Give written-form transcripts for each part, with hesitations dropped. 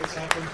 what's happened.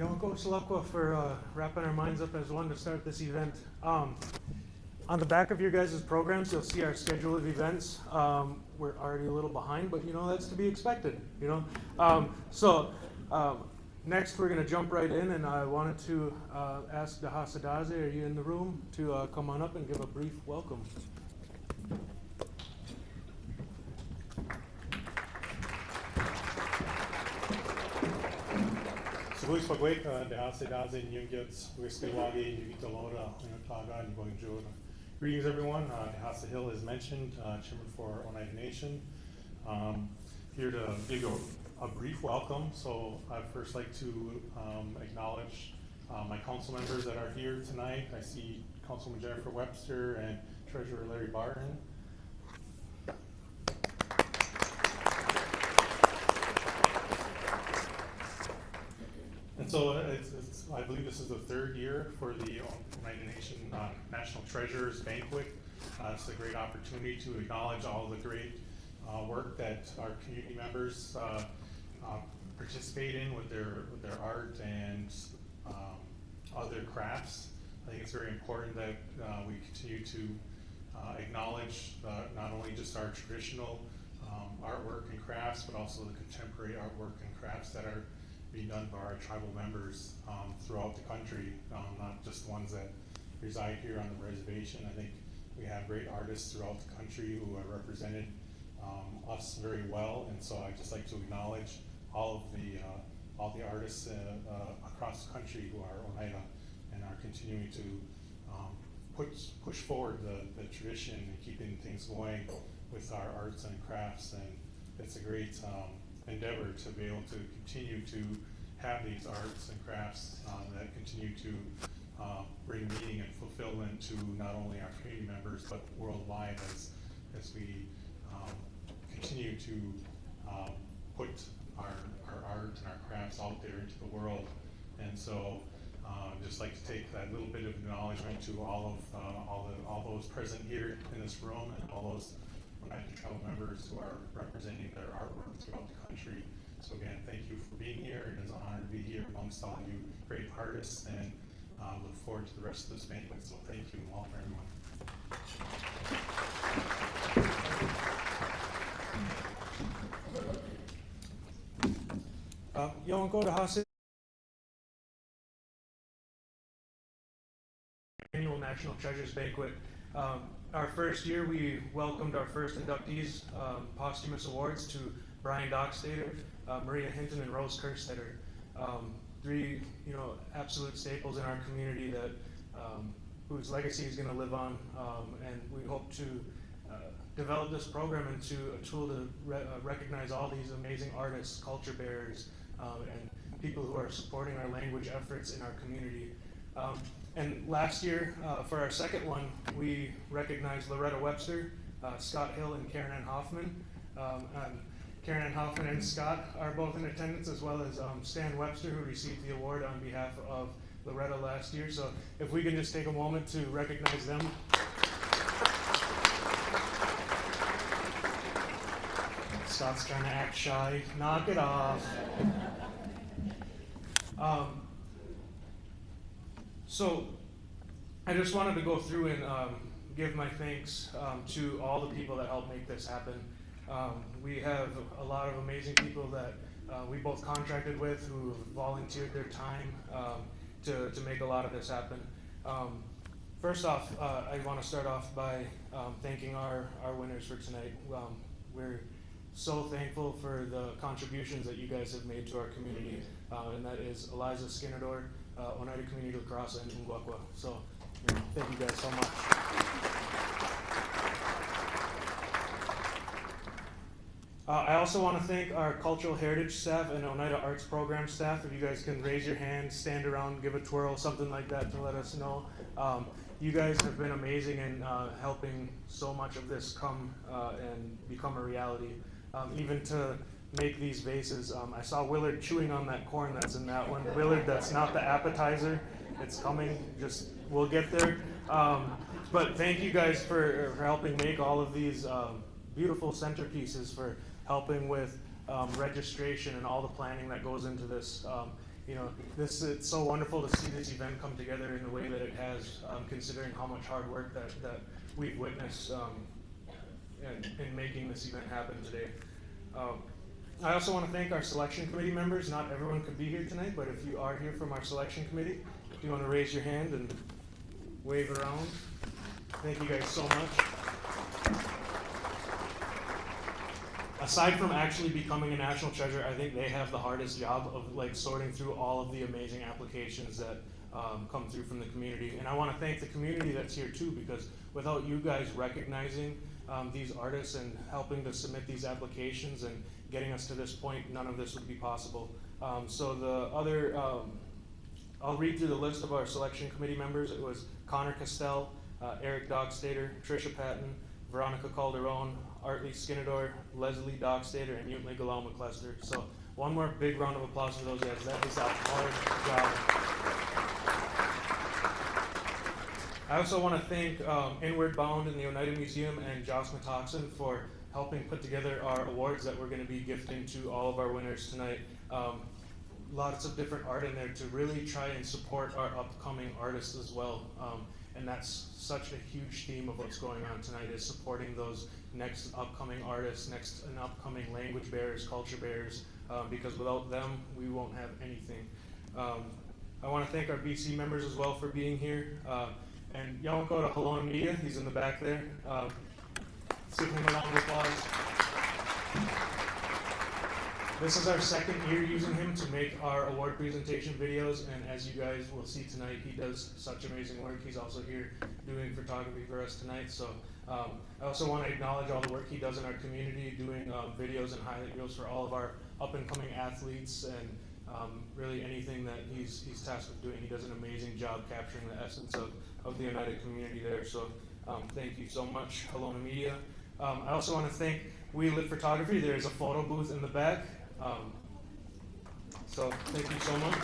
Coach Ukwakhwa for wrapping our minds up as one to start this event. On the back of your guys' programs, you'll see our schedule of events. We're already a little behind, but that's to be expected. Next we're going to jump right in, and I wanted to ask Dahasadaze, are you in the room, to come on up and give a brief welcome. Ukwakhwa, Dahasadaze, Nyungets, Wiskawagi, Yugitaloda, Taga, and Bonjour. Greetings, everyone. Dahasa Hill, as mentioned, Chairman for Oneida Nation. Here to give you a brief welcome. So I'd first like to acknowledge my council members that are here tonight. I see Councilman Jennifer Webster and Treasurer Larry Barton. And so I believe this is the third year for the Oneida Nation National Treasurers Banquet. It's a great opportunity to acknowledge all the great work that our community members participate in with their art and other crafts. I think it's very important that we continue to acknowledge not only just our traditional artwork and crafts, but also the contemporary artwork and crafts that are being done by our tribal members throughout the country, not just the ones that reside here on the reservation. I think we have great artists throughout the country who have represented us very well, and so I'd just like to acknowledge all the artists across the country who are Oneida and are continuing to push forward the tradition and keeping things going with our arts and crafts. And it's a great endeavor to be able to continue to have these arts and crafts that continue to bring meaning and fulfillment to not only our community members but worldwide as we continue to put our art and our crafts out there into the world. And so just like to take that little bit of acknowledgement to all those present here in this room and all those tribal members who are representing their artwork throughout the country. So again, thank you for being here. It is an honor to be here amongst all you great artists, and look forward to the rest of this banquet. So thank you all very much. Go to Hasid. Annual National Treasures Banquet. Our first year, we welcomed our first inductees, posthumous awards to Brian Dockstader, Maria Hinton, and Rose Kerstetter. Three, absolute staples in our community that whose legacy is going to live on, and we hope to develop this program into a tool to recognize all these amazing artists, culture bearers, and people who are supporting our language efforts in our community. And last year, for our second one, we recognized Loretta Webster, Scott Hill, and Karen Ann Hoffman. Karen Ann Hoffman and Scott are both in attendance, as well as Stan Webster, who received the award on behalf of Loretta last year. So if we can just take a moment to recognize them. Scott's trying to act shy. Knock it off. So I just wanted to go through and give my thanks to all the people that helped make this happen. We have a lot of amazing people that we both contracted with who volunteered their time to make a lot of this happen. First off, I want to start off by thanking our winners for tonight. We're so thankful for the contributions that you guys have made to our community, and that is Eliza Skenandore, Oneida Community Lacrosse, and Ukwakhwa. So thank you guys so much. I also want to thank our cultural heritage staff and Oneida Arts Program staff. If you guys can raise your hand, stand around, give a twirl, something like that to let us know. You guys have been amazing in helping so much of this come and become a reality. Even to make these vases. I saw Willard chewing on that corn that's in that one. Willard, that's not the appetizer. It's coming. We'll get there. But thank you guys for helping make all of these beautiful centerpieces, for helping with registration and all the planning that goes into this. you know, it's so wonderful to see this event come together in the way that it has, considering how much hard work that we've witnessed in making this event happen today. I also want to thank our selection committee members. Not everyone could be here tonight, but if you are here from our selection committee, if you want to raise your hand and wave around. Thank you guys so much. Aside from actually becoming a national treasure, I think they have the hardest job of like sorting through all of the amazing applications that come through from the community. And I want to thank the community that's here too, because without you guys recognizing these artists and helping to submit these applications and getting us to this point, none of this would be possible. So the other, I'll read through the list of our selection committee members. It was Connor Castell, Eric Dockstader, Tricia Patton, Veronica Calderon, Eliza Skenandore, Leslie Dockstader, and Utley Galal McClester. So one more big round of applause for those guys. That is a hard job. I also want to thank Inward Bound and the Oneida Museum and Joss Matoxen for helping put together our awards that we're going to be gifting to all of our winners tonight. Lots of different art in there to really try and support our upcoming artists as well. And that's such a huge theme of what's going on tonight, is supporting those next upcoming artists, next and upcoming language bearers, culture bearers, because without them, we won't have anything. I want to thank our BC members as well for being here. And y'all go to Hello Media, he's in the back there. Give him a round of applause. This is our second year using him to make our award presentation videos, and as you guys will see tonight, he does such amazing work. He's also here doing photography for us tonight. So I also want to acknowledge all the work he does in our community, doing videos and highlight reels for all of our up-and-coming athletes, and really anything that he's tasked with doing. He does an amazing job capturing the essence of the United community there. So thank you so much, Hello Media. I also want to thank We Live Photography. There's a photo booth in the back. So thank you so much.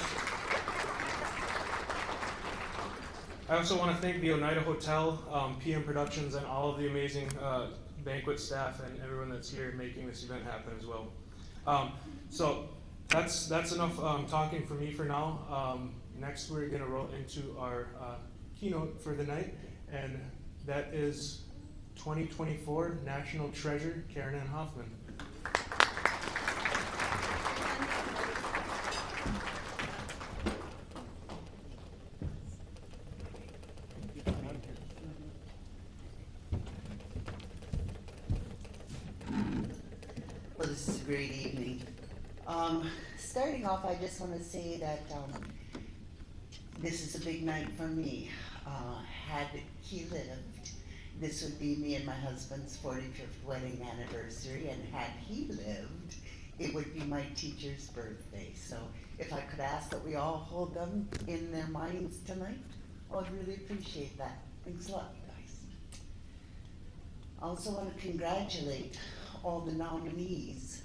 I also want to thank the Oneida Hotel, PM Productions, and all of the amazing banquet staff and everyone that's here making this event happen as well. So that's enough talking for me for now. Next we're going to roll into our keynote for the night, and that is 2024 National Treasure, Karen Ann Hoffman. Well, this is a great evening. Starting off, I just want to say that this is a big night for me. Had he lived, this would be me and my husband's 45th wedding anniversary, and had he lived, it would be my teacher's birthday. So if I could ask that we all hold them in their minds tonight, I would really appreciate that. Thanks a lot, guys. I also want to congratulate all the nominees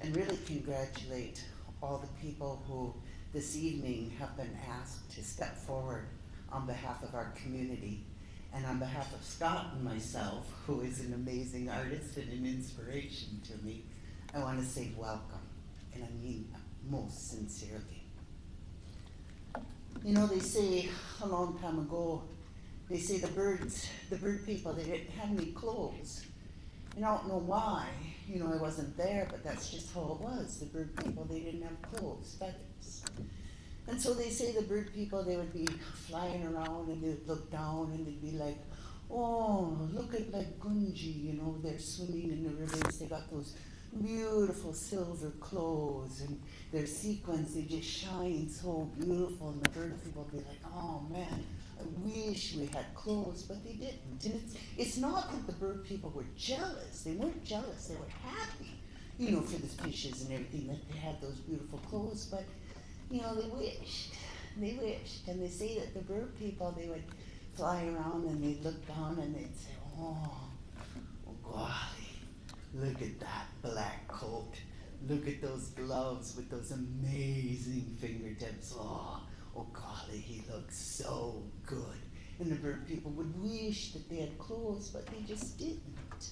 and really congratulate all the people who this evening have been asked to step forward on behalf of our community. And on behalf of Scott and myself, who is an amazing artist and an inspiration to me, I want to say welcome, and I mean that most sincerely. You know, they say a long time ago, they say the bird people, they didn't have any clothes. And I don't know why, you know, I wasn't there, but that's just how it was. The bird people, they didn't have clothes, feathers. And so they say the bird people, they would be flying around and they'd look down and they'd be like, oh, look at like Gunji, you know, they're swimming in the rivers. They got those beautiful silver clothes and their sequins, they just shine so beautiful. And the bird people would be like, oh man, I wish we had clothes, but they didn't. And it's not that the bird people were jealous. They weren't jealous, they were happy, you know, for the fishes and everything, that they had those beautiful clothes, but you know, they wished, and they say that the bird people, they would fly around and they'd look down and they'd say, oh golly, look at that black coat, look at those gloves with those amazing fingertips, oh golly, he looks so good. And the bird people would wish that they had clothes, but they just didn't.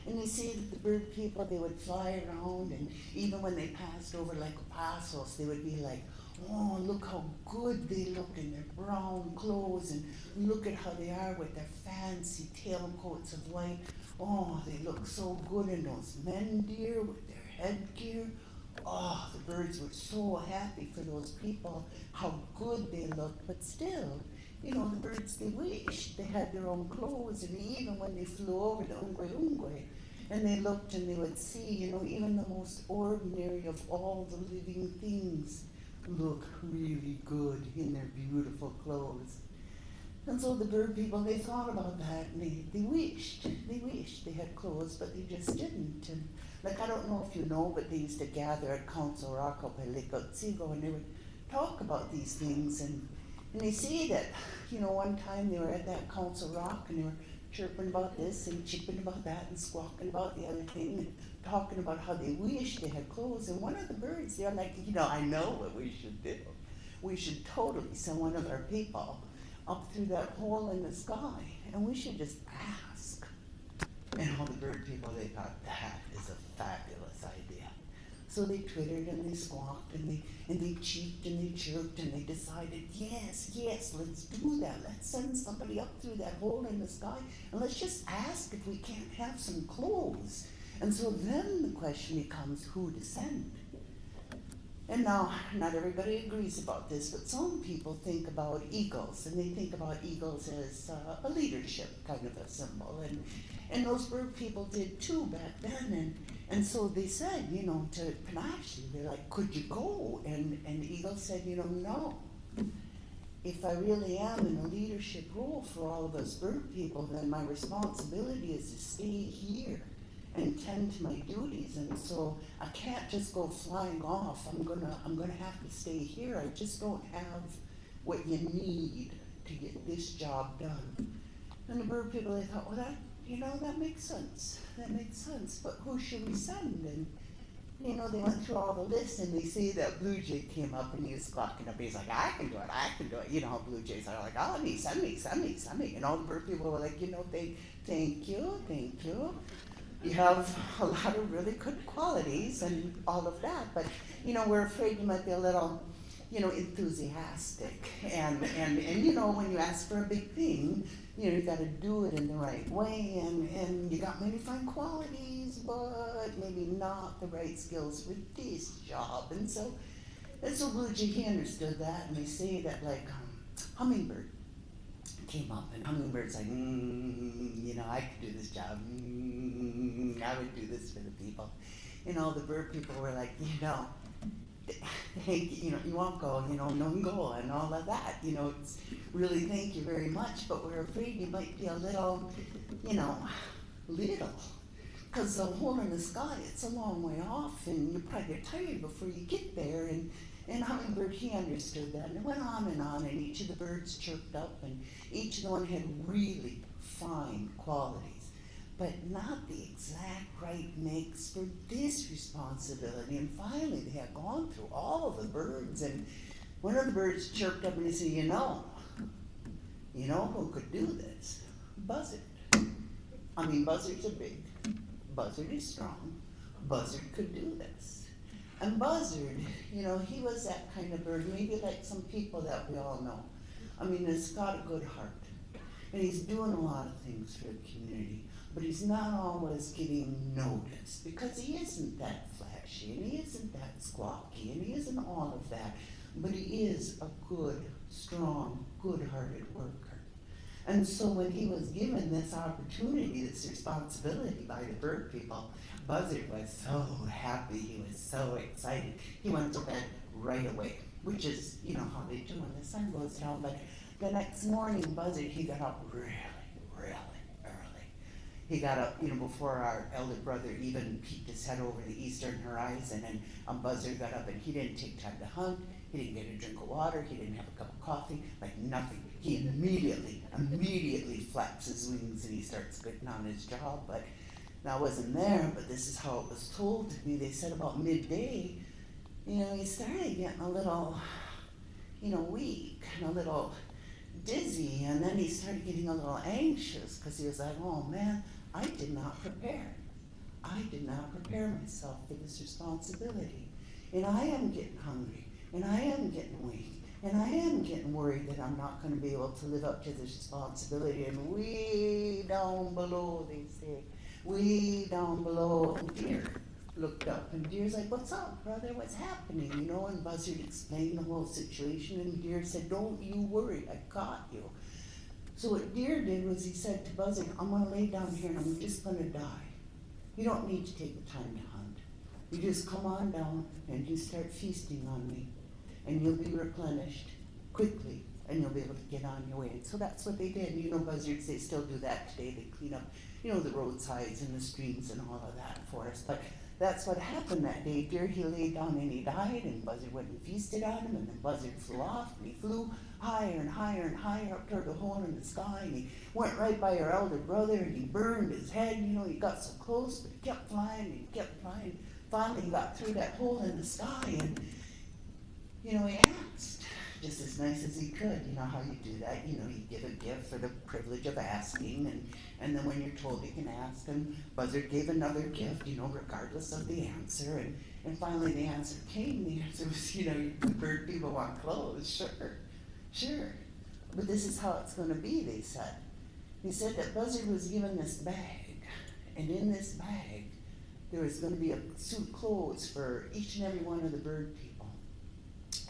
And they say that the bird people, they would fly around, and even when they passed over like Pasos, they would be like, oh, look how good they look in their brown clothes, and look at how they are with their fancy tailcoats of white. Oh, they look so good in those men deer with their headgear. Oh, the birds were so happy for those people, how good they looked, but still, you know, the birds, they wished they had their own clothes, and even when they flew over the Ungwe, and they looked and they would see, you know, even the most ordinary of all the living things look really good in their beautiful clothes. And so the bird people, they thought about that, and they wished they had clothes, but they just didn't. And like, I don't know if you know, but they used to gather at Council Rock up at Lake Otsego, and they would talk about these things, and they say that, you know, one time they were at that Council Rock, and they were chirping about this and chipping about that and squawking about the other thing and talking about how they wish they had clothes. And one of the birds, they're like, you know, I know what we should do. We should totally send one of our people up through that hole in the sky, and we should just ask. And all the bird people, they thought, that is a fabulous idea. So they twittered and they squawked and they cheeped and they chirped, and they decided, yes, let's do that. Let's send somebody up through that hole in the sky, and let's just ask if we can't have some clothes. And so then the question becomes who to send. And now, not everybody agrees about this, but some people think about eagles, and they think about eagles as a leadership kind of a symbol. And those bird people did too back then. And so they said, you know, to Panache, they're like, could you go? And the eagle said, you know, no. If I really am in a leadership role for all of us bird people, then my responsibility is to stay here and tend to my duties. And so I can't just go flying off. I'm gonna have to stay here. I just don't have what you need to get this job done. And the bird people, they thought, well, that makes sense. That makes sense. But who should we send? And you know, they went through all the lists, and they see that Blue Jay came up, and he was squawking up. He's like, I can do it. You know how Blue Jays are like, oh, send me. And all the bird people were like, you know, thank you. You have a lot of really good qualities and all of that, but, you know, we're afraid you might be a little, you know, enthusiastic. And you know, when you ask for a big thing, you know, you got to do it in the right way, and you got many fine qualities, but maybe not the right skills for this job. And so Blue Jay, he understood that, and they say that, like, Hummingbird came up, and Hummingbird's like, you know, I could do this job. I would do this for the people. And all the bird people were like, you know, hey, you know, you won't go, you know, no go, and all of that. You know, it's really thank you very much, but we're afraid you might be a little, you know, because the hole in the sky, it's a long way off, and you probably get tired before you get there. And Hummingbird, he understood that, and it went on, and each of the birds chirped up, and each of them had really fine qualities, but not the exact right mix for this responsibility. And finally, they had gone through all of the birds, and one of the birds chirped up and he said, you know who could do this? Buzzard. I mean, buzzards are big, buzzard is strong, buzzard could do this. And Buzzard, you know, he was that kind of bird, maybe like some people that we all know. I mean, he's got a good heart, and he's doing a lot of things for the community, but he's not always getting noticed because he isn't that flashy, and he isn't that squawky, and he isn't all of that, but he is a good, strong, good-hearted worker. And so when he was given this opportunity, this responsibility by the bird people, Buzzard was so happy, he was so excited. He went to bed right away, which is, you know, how they do when the sun goes down. But the next morning, Buzzard, he got up really, really early. He got up, you know, before our elder brother even peeked his head over the eastern horizon, and Buzzard got up, and he didn't take time to hunt. He didn't get a drink of water. He didn't have a cup of coffee, like nothing. He immediately flaps his wings, and he starts getting on his job. But I wasn't there, but this is how it was told to me. They said about midday, you know, he started getting a little, you know, weak and a little dizzy, and then he started getting a little anxious because he was like, oh man, I did not prepare. I did not prepare myself for this responsibility. And I am getting hungry, and I am getting weak, and I am getting worried that I'm not going to be able to live up to this responsibility. And way down below, they say, way down below, Deer looked up, and Deer's like, "What's up, brother? What's happening?" You know, and Buzzard explained the whole situation, and Deer said, "Don't you worry, I got you." So what Deer did was he said to Buzzard, "I'm going to lay down here and I'm just going to die. You don't need to take the time to hunt. You just come on down and you start feasting on me, and you'll be replenished quickly, and you'll be able to get on your way." And so that's what they did. You know, buzzards, they still do that today. They clean up, you know, the roadsides and the streams and all of that for us. But that's what happened that day. Deer, he laid down and he died, and Buzzard went and feasted on him, and then Buzzard flew off, and he flew higher and higher and higher up toward the hole in the sky, and he went right by your elder brother, and he burned his head. You know, he got so close, but he kept flying, and he kept flying. Finally, he got through that hole in the sky, and, you know, he asked, just as nice as he could. You know how you do that. You know, you give a gift for the privilege of asking, and then when you're told you can ask, and Buzzard gave another gift, you know, regardless of the answer, and finally the answer came. The answer was, you know, the bird people want clothes. Sure. But this is how it's going to be, they said. They said that Buzzard was given this bag, and in this bag there was going to be a suit of clothes for each and every one of the bird people.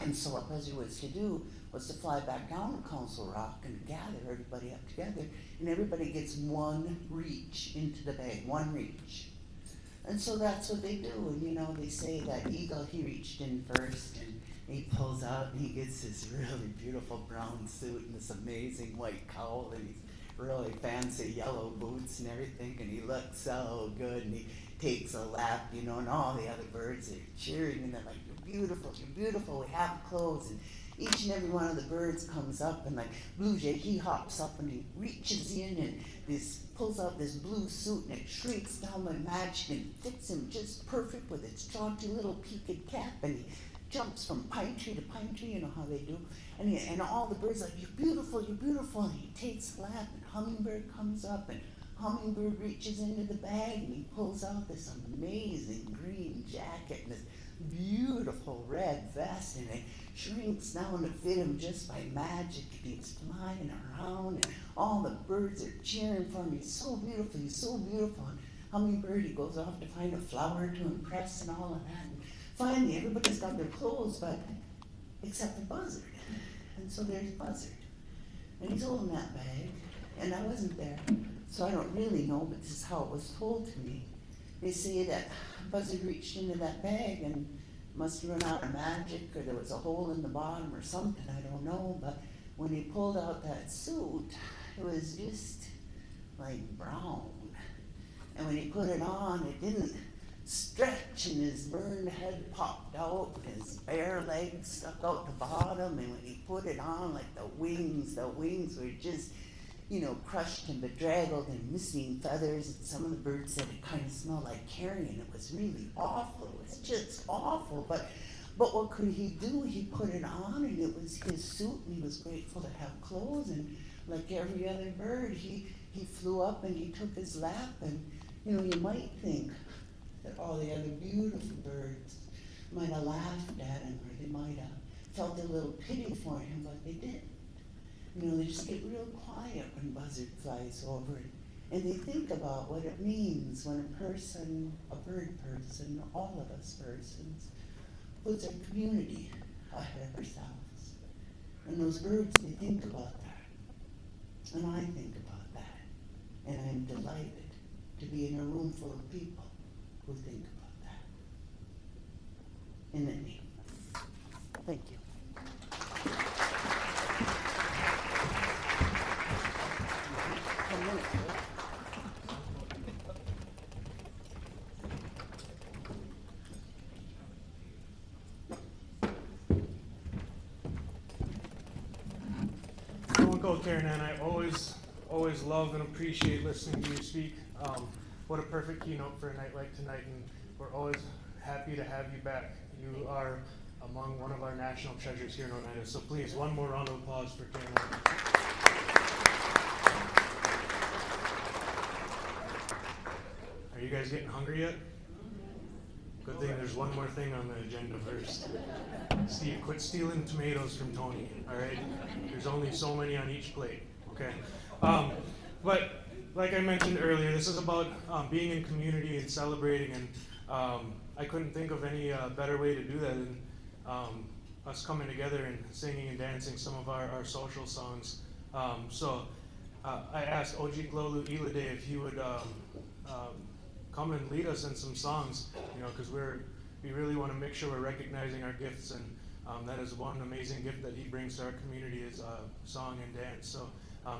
And so what Buzzard was to do was to fly back down to Council Rock and gather everybody up together, and everybody gets one reach into the bag, one reach. And so that's what they do. And you know, they say that Eagle, he reached in first, and he pulls out and he gets this really beautiful brown suit and this amazing white cowl, and he's really fancy yellow boots and everything, and he looks so good, and he takes a lap, you know, and all the other birds are cheering, and they're like, "You're beautiful, we have clothes." And each and every one of the birds comes up, and like Blue Jay, he hops up and he reaches in and pulls out this blue suit, and it shrinks down by magic and fits him just perfect with its jaunty little peaked cap, and he jumps from pine tree to pine tree, you know how they do, and all the birds are like, "You're beautiful," and he takes a lap, and Hummingbird comes up, and Hummingbird reaches into the bag, and he pulls out this amazing green jacket and this beautiful red vest, and it shrinks down to fit him just by magic, and he's flying around, and all the birds are cheering for him. He's so beautiful, and Hummingbird, he goes off to find a flower to impress and all of that, and finally everybody's got their clothes, but except for Buzzard. And so there's Buzzard, and he's holding that bag, and I wasn't there, so I don't really know, but this is how it was told to me. They say that Buzzard reached into that bag and must have run out of magic, or there was a hole in the bottom or something, I don't know, but when he pulled out that suit, it was just like brown. And when he put it on, it didn't stretch, and his burned head popped out, and his bare legs stuck out the bottom, and when he put it on, like the wings were just, you know, crushed and bedraggled and missing feathers, and some of the birds said it kind of smelled like carrion. It was really awful. It was just awful. But what could he do? He put it on, and it was his suit, and he was grateful to have clothes, and like every other bird, he flew up and he took his lap, and you know, you might think that all the other beautiful birds might have laughed at him, or they might have felt a little pity for him, but they didn't. You know, they just get real quiet when Buzzard flies over it, and they think about what it means when a bird person, all of us persons, puts our community ahead of ourselves. And those birds, they think about that, and I think about that, and I'm delighted to be in a room full of people who think about that. Isn't it neat? Thank you. Don't go, Karen, and I always love and appreciate listening to you speak. What a perfect keynote for a night like tonight, and we're always happy to have you back. You are among one of our national treasures here in Oneida, so please, one more round of applause for Karen. Are Are you guys getting hungry yet? Good thing there's one more thing on the agenda first. Steve, quit stealing tomatoes from Tony, all right? There's only so many on each plate, okay? But like I mentioned earlier, this is about being in community and celebrating, and I couldn't think of any better way to do that than us coming together and singing and dancing some of our social songs. So I asked Ojiklo'lu Ilade if he would come and lead us in some songs, because we really want to make sure we're recognizing our gifts, and that is one amazing gift that he brings to our community is song and dance. So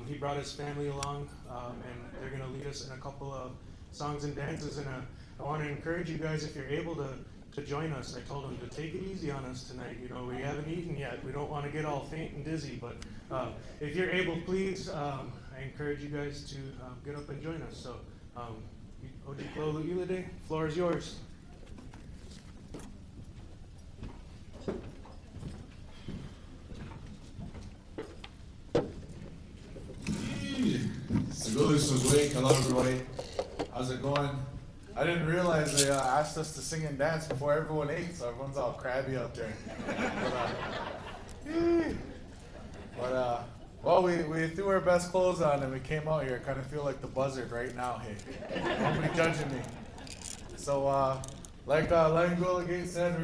he brought his family along, and they're going to lead us in a couple of songs and dances. And I want to encourage you guys, if you're able to join us. I told them to take it easy on us tonight. We haven't eaten yet. We don't want to get all faint and dizzy, but if you're able, please, I encourage you guys to get up and join us. So, Ojiklo'lu Ilade, floor is yours. Hello, everybody. How's it going? I didn't realize they asked us to sing and dance before everyone ate, so everyone's all crabby out there. Well, we threw our best clothes on and we came out here. I kind of feel like the buzzard right now. Hey, nobody judging me. So, like Langula Gate said,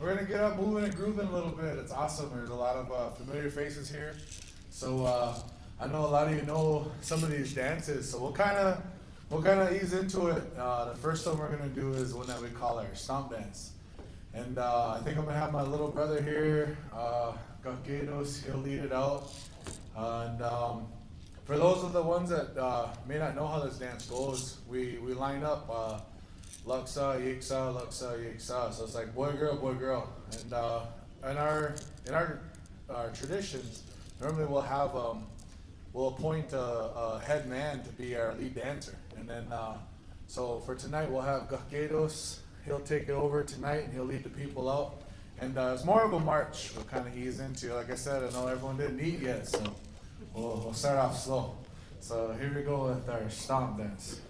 we're gonna get up, moving and grooving a little bit. It's awesome. There's a lot of familiar faces here. So I know a lot of you know some of these dances. So we'll kind of ease into it. The first one we're gonna do is one that we call our stomp dance. And I think I'm gonna have my little brother here, Gakeidos, he'll lead it out. And for those of the ones that may not know how this dance goes, we line up Laksa, Yiksa, Laksa, Yiksa. So it's like boy, girl, boy, girl. And in our traditions, normally we'll appoint a head man to be our lead dancer. And then, so for tonight, we'll have Gakeidos. He'll take it over tonight and he'll lead the people out. And it's more of a march we'll kind of ease into. Like I said, I know everyone didn't eat yet, so we'll start off slow. So here we go with our stomp dance.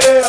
Hey,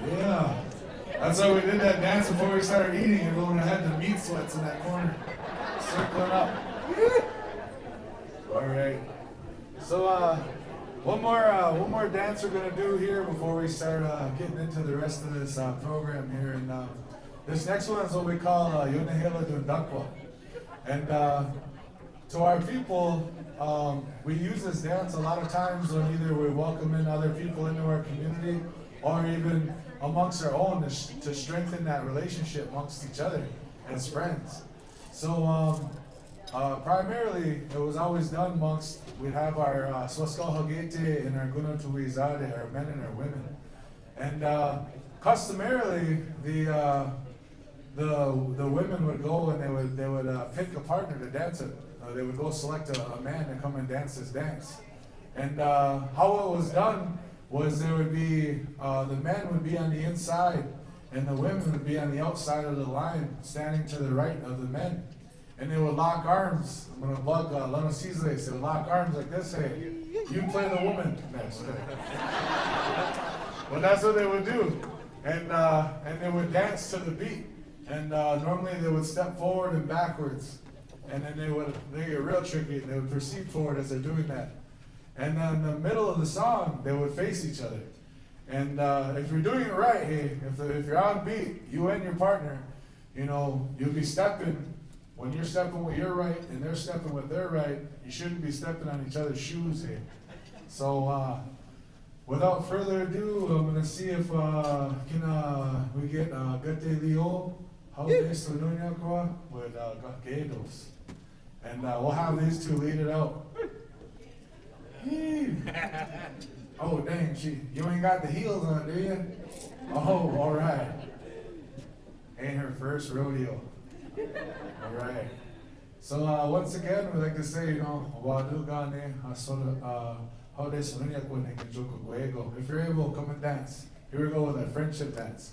Yeah, that's why we did that dance before we started eating. Everyone had the meat sweats in that corner, circling up. All right. So one more dance we're gonna do here before we start getting into the rest of this program here. And this next one is what we call Ukwakhwa. And to our people, we use this dance a lot of times when either we welcome in other people into our community or even amongst our own to strengthen that relationship amongst each other as friends. So primarily, it was always done amongst, we'd have our Swaskal Hagete and our Gunatuizade, our men and our women. And customarily, the women would go and they would pick a partner to dance with. They would go select a man to come and dance this dance. And how it was done was there would be, the men would be on the inside and the women would be on the outside of the line, standing to the right of the men. And they would lock arms. I'm going to bug Lano Cizle. They would lock arms like this. Hey, you play the woman. Well, that's what they would do. And they would dance to the beat. And normally they would step forward and backwards. And then they get real tricky. And they would proceed forward as they're doing that. And then in the middle of the song, they would face each other. And if you're doing it right, hey, if you're on beat, you and your partner, you know, you'll be stepping. When you're stepping with your right and they're stepping with their right, you shouldn't be stepping on each other's shoes here. So, without further ado, I'm gonna see if we get Gate Leo, how is the Ukwakhwa with Gatos. And we'll have these two lead it out. Oh, dang, you ain't got the heels on, do you? Oh, all right. Ain't her first rodeo. All right. So once again, we'd like to say, if you're able, come and dance. Here we go with a friendship dance.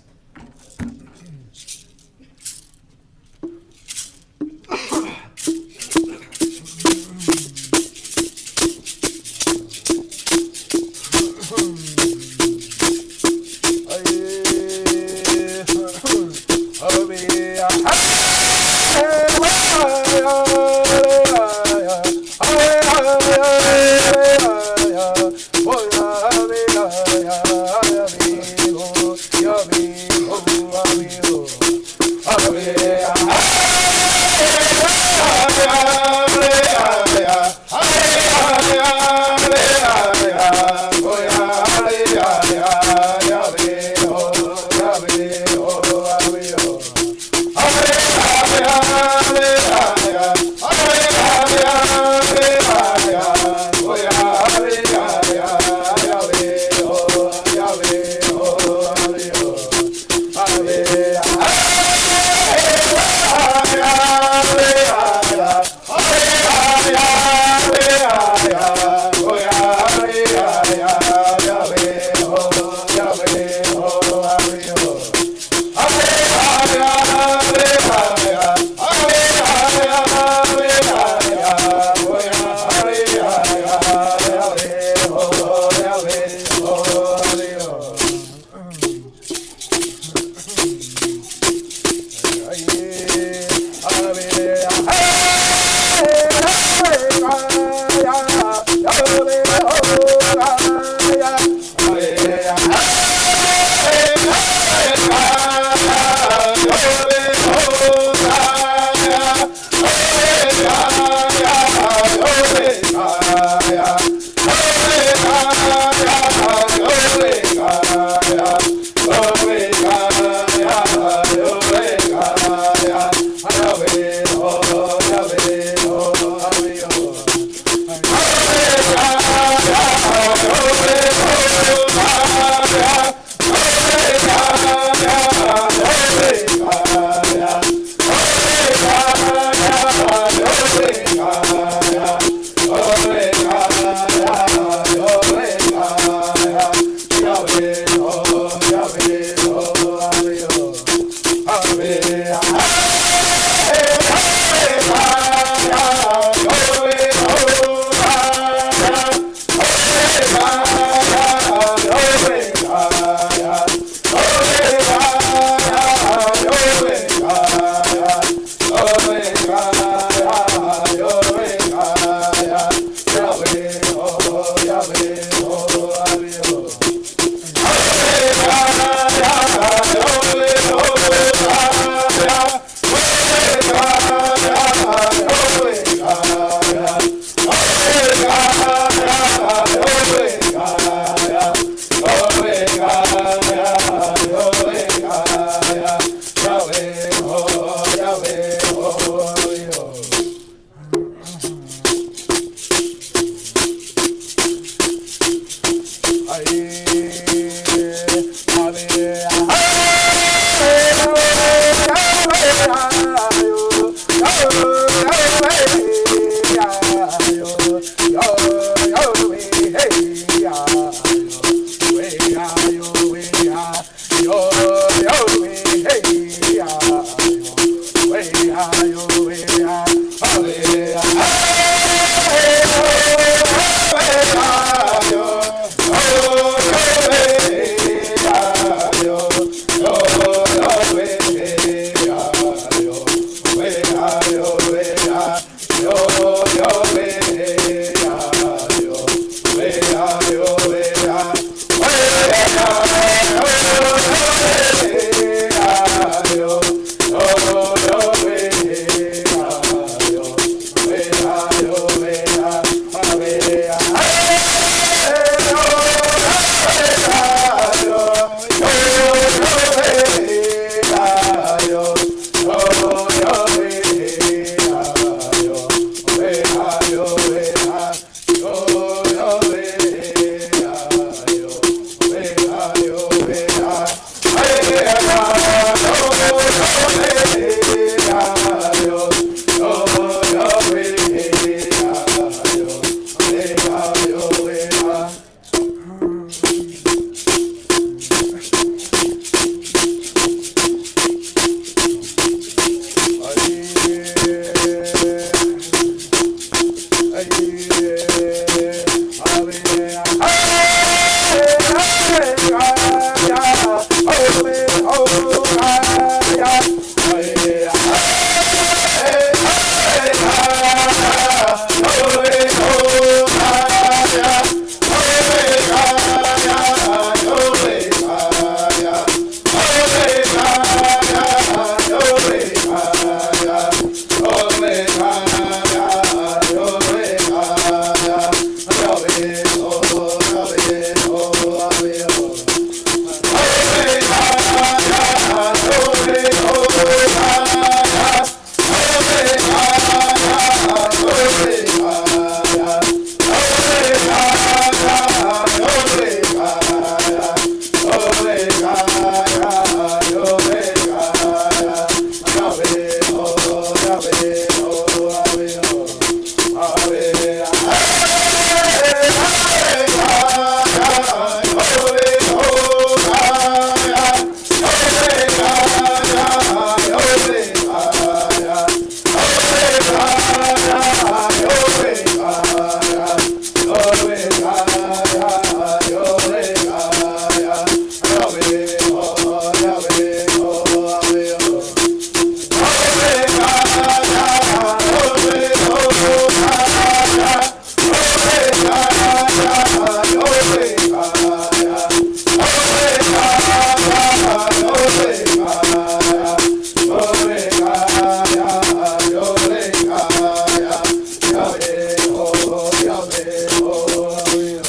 Oh yeah,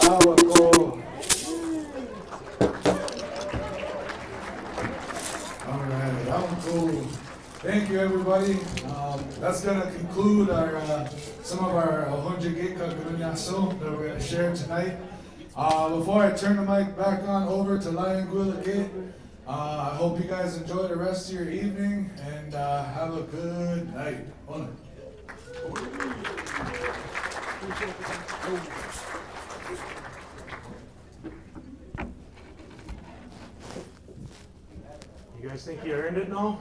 that was cool. All right, that was cool. Thank you, everybody. That's gonna conclude our some of our Honjigeka Gulunyaso that we're gonna share tonight. Before I turn the mic back on over to Lion Gulagate, I hope you guys enjoy the rest of your evening and have a good night. Hold on. You guys think you earned it now?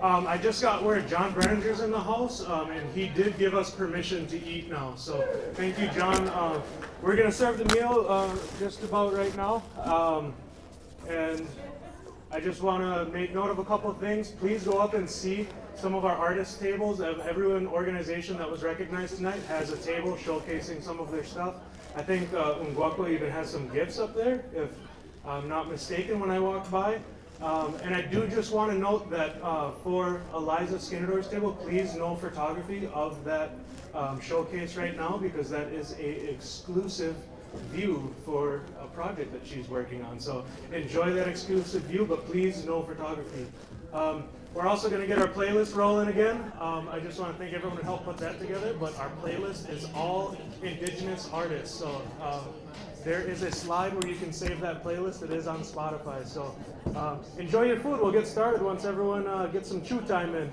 I just got word John Brenninger's in the house, and he did give us permission to eat now. So thank you, John. We're gonna serve the meal just about right now, and I just want to make note of a couple of things. Please go up and see some of our artist tables. Every organization that was recognized tonight has a table showcasing some of their stuff. I think Ukwakhwa even has some gifts up there, if I'm not mistaken, when I walked by. And I do just want to note that for Eliza Skenandore's table, please no photography of that showcase right now, because that is a exclusive view for a project that she's working on. So enjoy that exclusive view, but please no photography. We're also going to get our playlist rolling again. I just want to thank everyone who helped put that together, but our playlist is all Indigenous artists. So there is a slide where you can save that playlist. It is on Spotify. So enjoy your food. We'll get started once everyone gets some chew time in.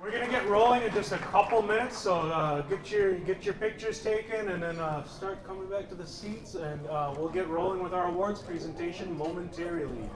We're gonna get rolling in just a couple minutes, so get your pictures taken, and then start coming back to the seats, and we'll get rolling with our awards presentation momentarily.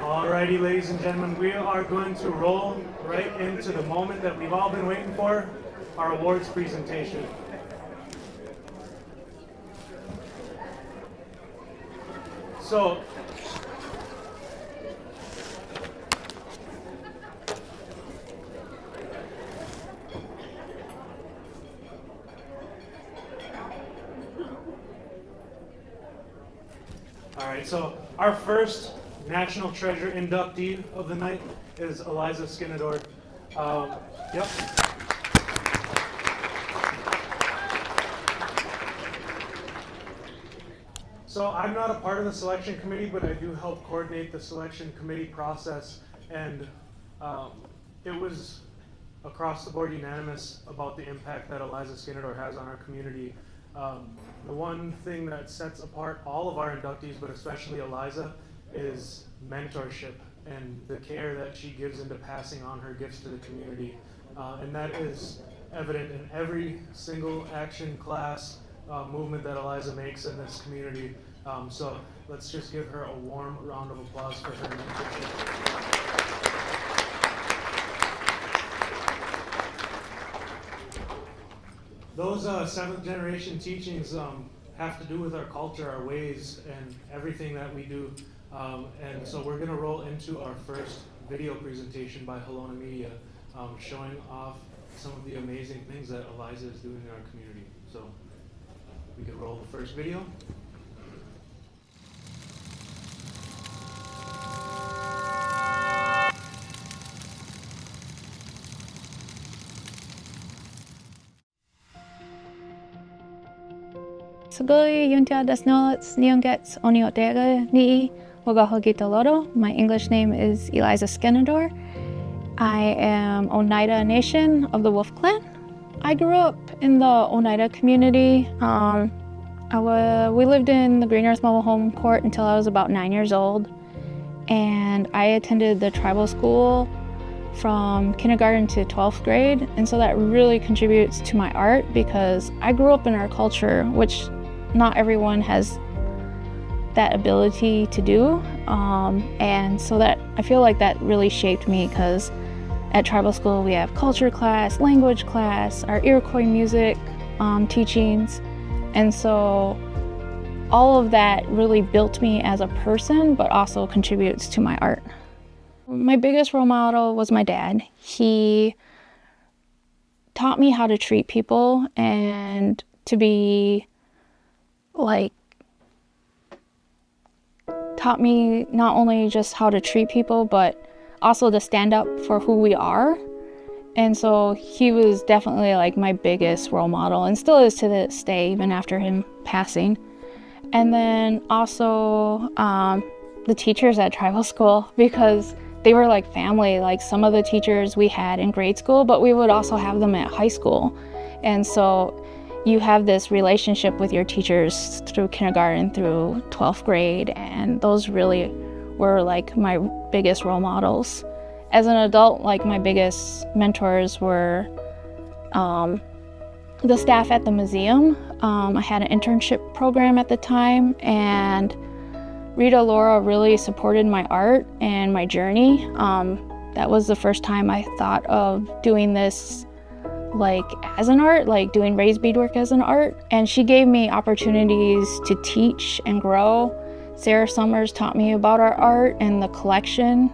Alrighty, ladies and gentlemen, we are going to roll right into the moment that we've all been waiting for, our awards presentation. So, All right, so our first National Treasure inductee of the night is Eliza Skenandore. Yep. So I'm not a part of the selection committee, but I do help coordinate the selection committee process, and it was across the board unanimous about the impact that Eliza Skenandore has on our community. The one thing that sets apart all of our inductees, but especially Eliza, is mentorship and the care that she gives into passing on her gifts to the community. And that is evident in every single action, class, movement that Eliza makes in this community. So let's just give her a warm round of applause for her mentorship. Those seventh generation teachings have to do with our culture, our ways, and everything that we do. And so we're gonna roll into our first video presentation by Halona Media, showing off some of the amazing things that Eliza is doing in our community. So we can roll the first video. Saguli Yuntia das Nolets Neongets Oniotega Nii Wagahogitoloro. My English name is Eliza Skenandore. I am Oneida Nation of the Wolf Clan. I grew up in the Oneida community. We lived in the Green Earth Mobile Home Court until I was about 9 years old. And I attended the tribal school from kindergarten to 12th grade. And so that really contributes to my art because I grew up in our culture, which not everyone has that ability to do. And so that I feel like that really shaped me because at tribal school we have culture class, language class, our Iroquois music teachings. And so all of that really built me as a person, but also contributes to my art. My biggest role model was my dad. He taught me how to treat people and to be taught me not only just how to treat people, but also to stand up for who we are. And so he was definitely like my biggest role model and still is to this day, even after him passing. And then also the teachers at tribal school, because they were like family. Like some of the teachers we had in grade school, but we would also have them at high school. And so you have this relationship with your teachers through kindergarten through 12th grade, and those really were like my biggest role models. As an adult, like my biggest mentors were the staff at the museum. I had an internship program at the time, and Rita Laura really supported my art and my journey. That was the first time I thought of doing this like as an art, like doing raised beadwork as an art. And she gave me opportunities to teach and grow. Sarah Summers taught me about our art and the collection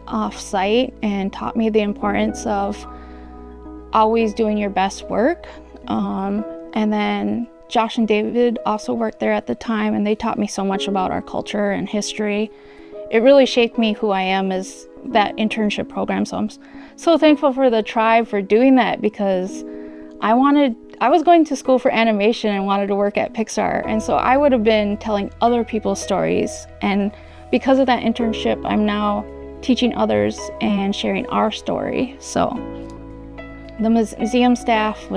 off-site, and taught me the importance of always doing your best work. And then Josh and David also worked there at the time, and they taught me so much about our culture and history. It really shaped me who I am as that internship program. So I'm so thankful for the tribe for doing that, because I was going to school for animation and wanted to work at Pixar. And so I would have been telling other people's stories. And because of that internship, I'm now teaching others and sharing our story. So the museum staff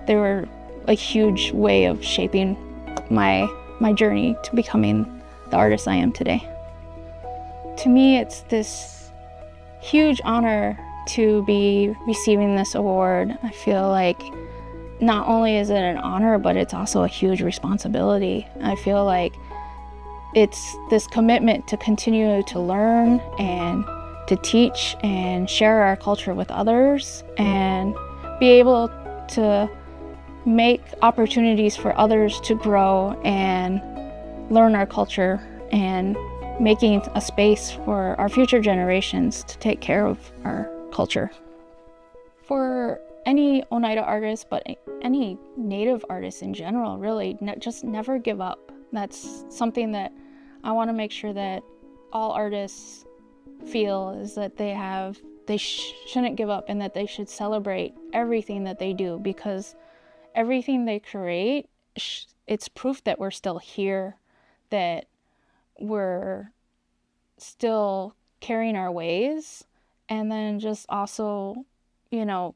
they were a huge way of shaping my journey to becoming the artist I am today. To me, it's this huge honor to be receiving this award. I feel like not only is it an honor, but it's also a huge responsibility. I feel like it's this commitment to continue to learn and to teach and share our culture with others, and be able to make opportunities for others to grow and learn our culture, and making a space for our future generations to take care of our culture. For any Oneida artist, but any Native artist in general, really, just never give up. That's something that I want to make sure that all artists feel is that they shouldn't give up and that they should celebrate everything that they do, because everything they create, it's proof that we're still here, that we're still carrying our ways. And then just also, you know,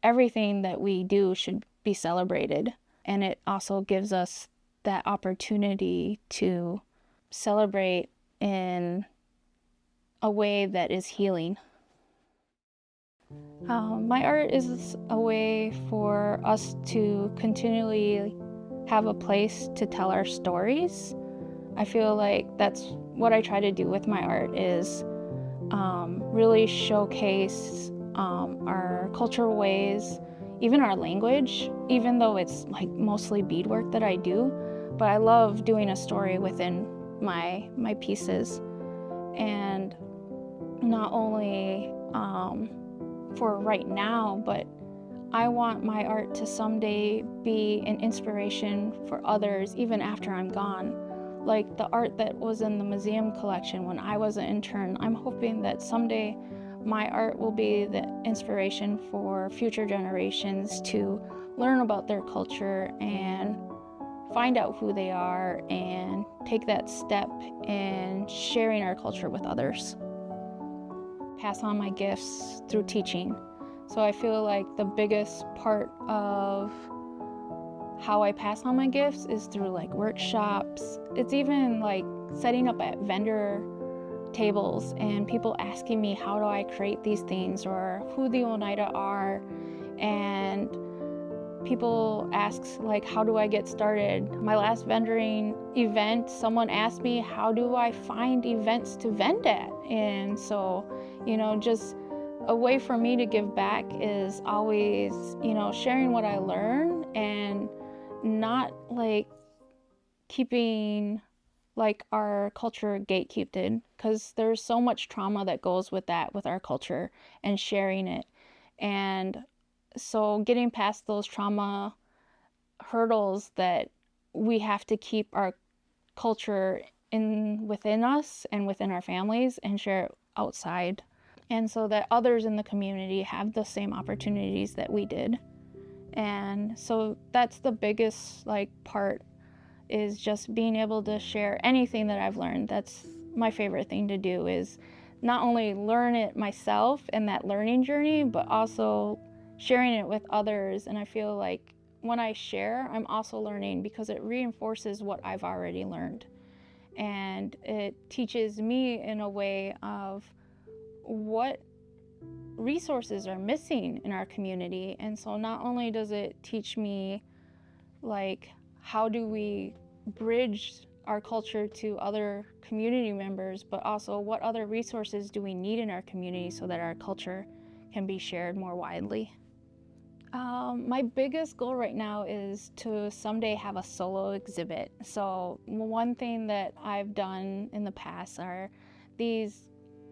everything that we do should be celebrated. And it also gives us that opportunity to celebrate in a way that is healing. My art is a way for us to continually have a place to tell our stories. I feel like that's what I try to do with my art, is really showcase our cultural ways, even our language, even though it's like mostly beadwork that I do, but I love doing a story within my pieces. And not only for right now, but I want my art to someday be an inspiration for others even after I'm gone. Like the art that was in the museum collection when I was an intern, I'm hoping that someday my art will be the inspiration for future generations to learn about their culture and find out who they are and take that step in sharing our culture with others. Pass on my gifts through teaching. So I feel like the biggest part of how I pass on my gifts is through like workshops. It's even like setting up at vendor tables and people asking me how do I create these things or who the Oneida are, and people ask like how do I get started. My last vendoring event, someone asked me how do I find events to vend at, and so just a way for me to give back is always sharing what I learn and not like keeping like our culture gatekeeped, because there's so much trauma that goes with that, with our culture and sharing it. And so getting past those trauma hurdles, that we have to keep our culture within us and within our families and share it outside, and so that others in the community have the same opportunities that we did. And so that's the biggest part, is just being able to share anything that I've learned. That's my favorite thing to do, is not only learn it myself in that learning journey, but also sharing it with others. And I feel like when I share, I'm also learning, because it reinforces what I've already learned. And it teaches me in a way of what resources are missing in our community. And so not only does it teach me how do we bridge our culture to other community members, but also what other resources do we need in our community so that our culture can be shared more widely. My biggest goal right now is to someday have a solo exhibit. So one thing that I've done in the past are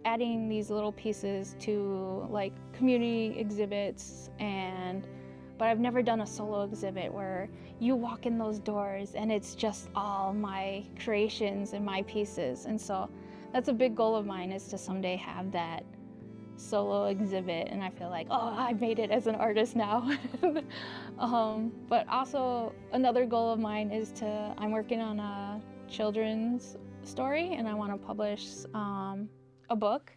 adding these little pieces to community exhibits, but I've never done a solo exhibit where you walk in those doors and it's just all my creations and my pieces. And so that's a big goal of mine, is to someday have that solo exhibit, and I feel like, oh, I made it as an artist now. But also another goal of mine is I'm working on a children's story, and I want to publish a book,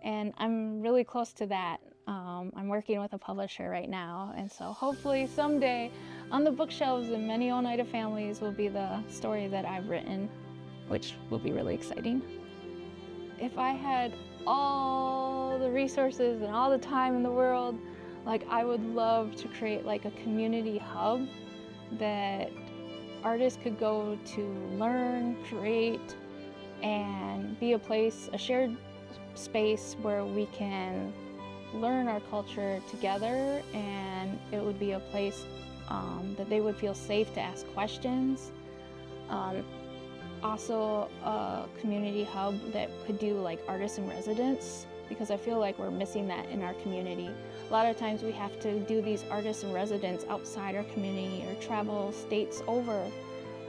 and I'm really close to that. I'm working with a publisher right now, and so hopefully someday on the bookshelves in many Oneida families will be the story that I've written, which will be really exciting. If I had all the resources and all the time in the world, I would love to create a community hub that artists could go to learn, create, and be a shared space where we can learn our culture together, and it would be a place that they would feel safe to ask questions. Also a community hub that could do artists in residence, because I feel like we're missing that in our community. A lot of times we have to do these artists in residence outside our community or travel states over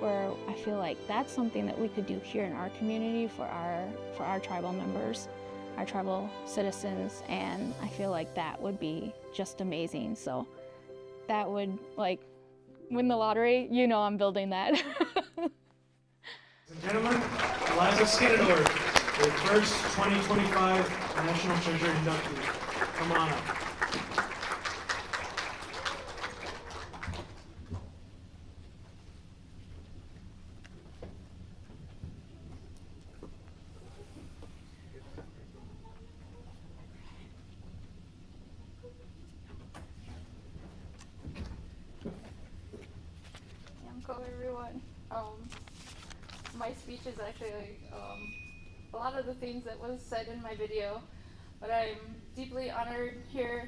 where I feel like that's something that we could do here in our community for our tribal members, our tribal citizens, and I feel like that would be just amazing. So that would like win the lottery, you know I'm building that. Ladies and gentlemen, Eliza Skenandore, the first 2025 National Treasure inductee. Come on up. Hello everyone. My speech is actually a lot of the things that was said in my video, but I'm deeply honored to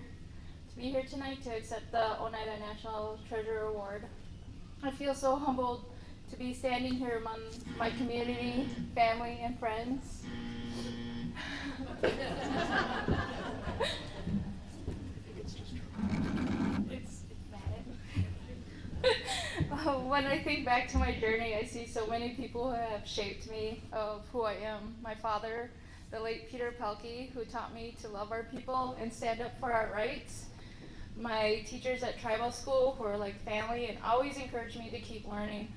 be here tonight to accept the Oneida National Treasure Award. I feel so humbled to be standing here among my community, family, and friends. It's mad. When I think back to my journey, I see so many people who have shaped me of who I am. My father, the late Peter Pelkey, who taught me to love our people and stand up for our rights. My teachers at tribal school who are like family and always encouraged me to keep learning.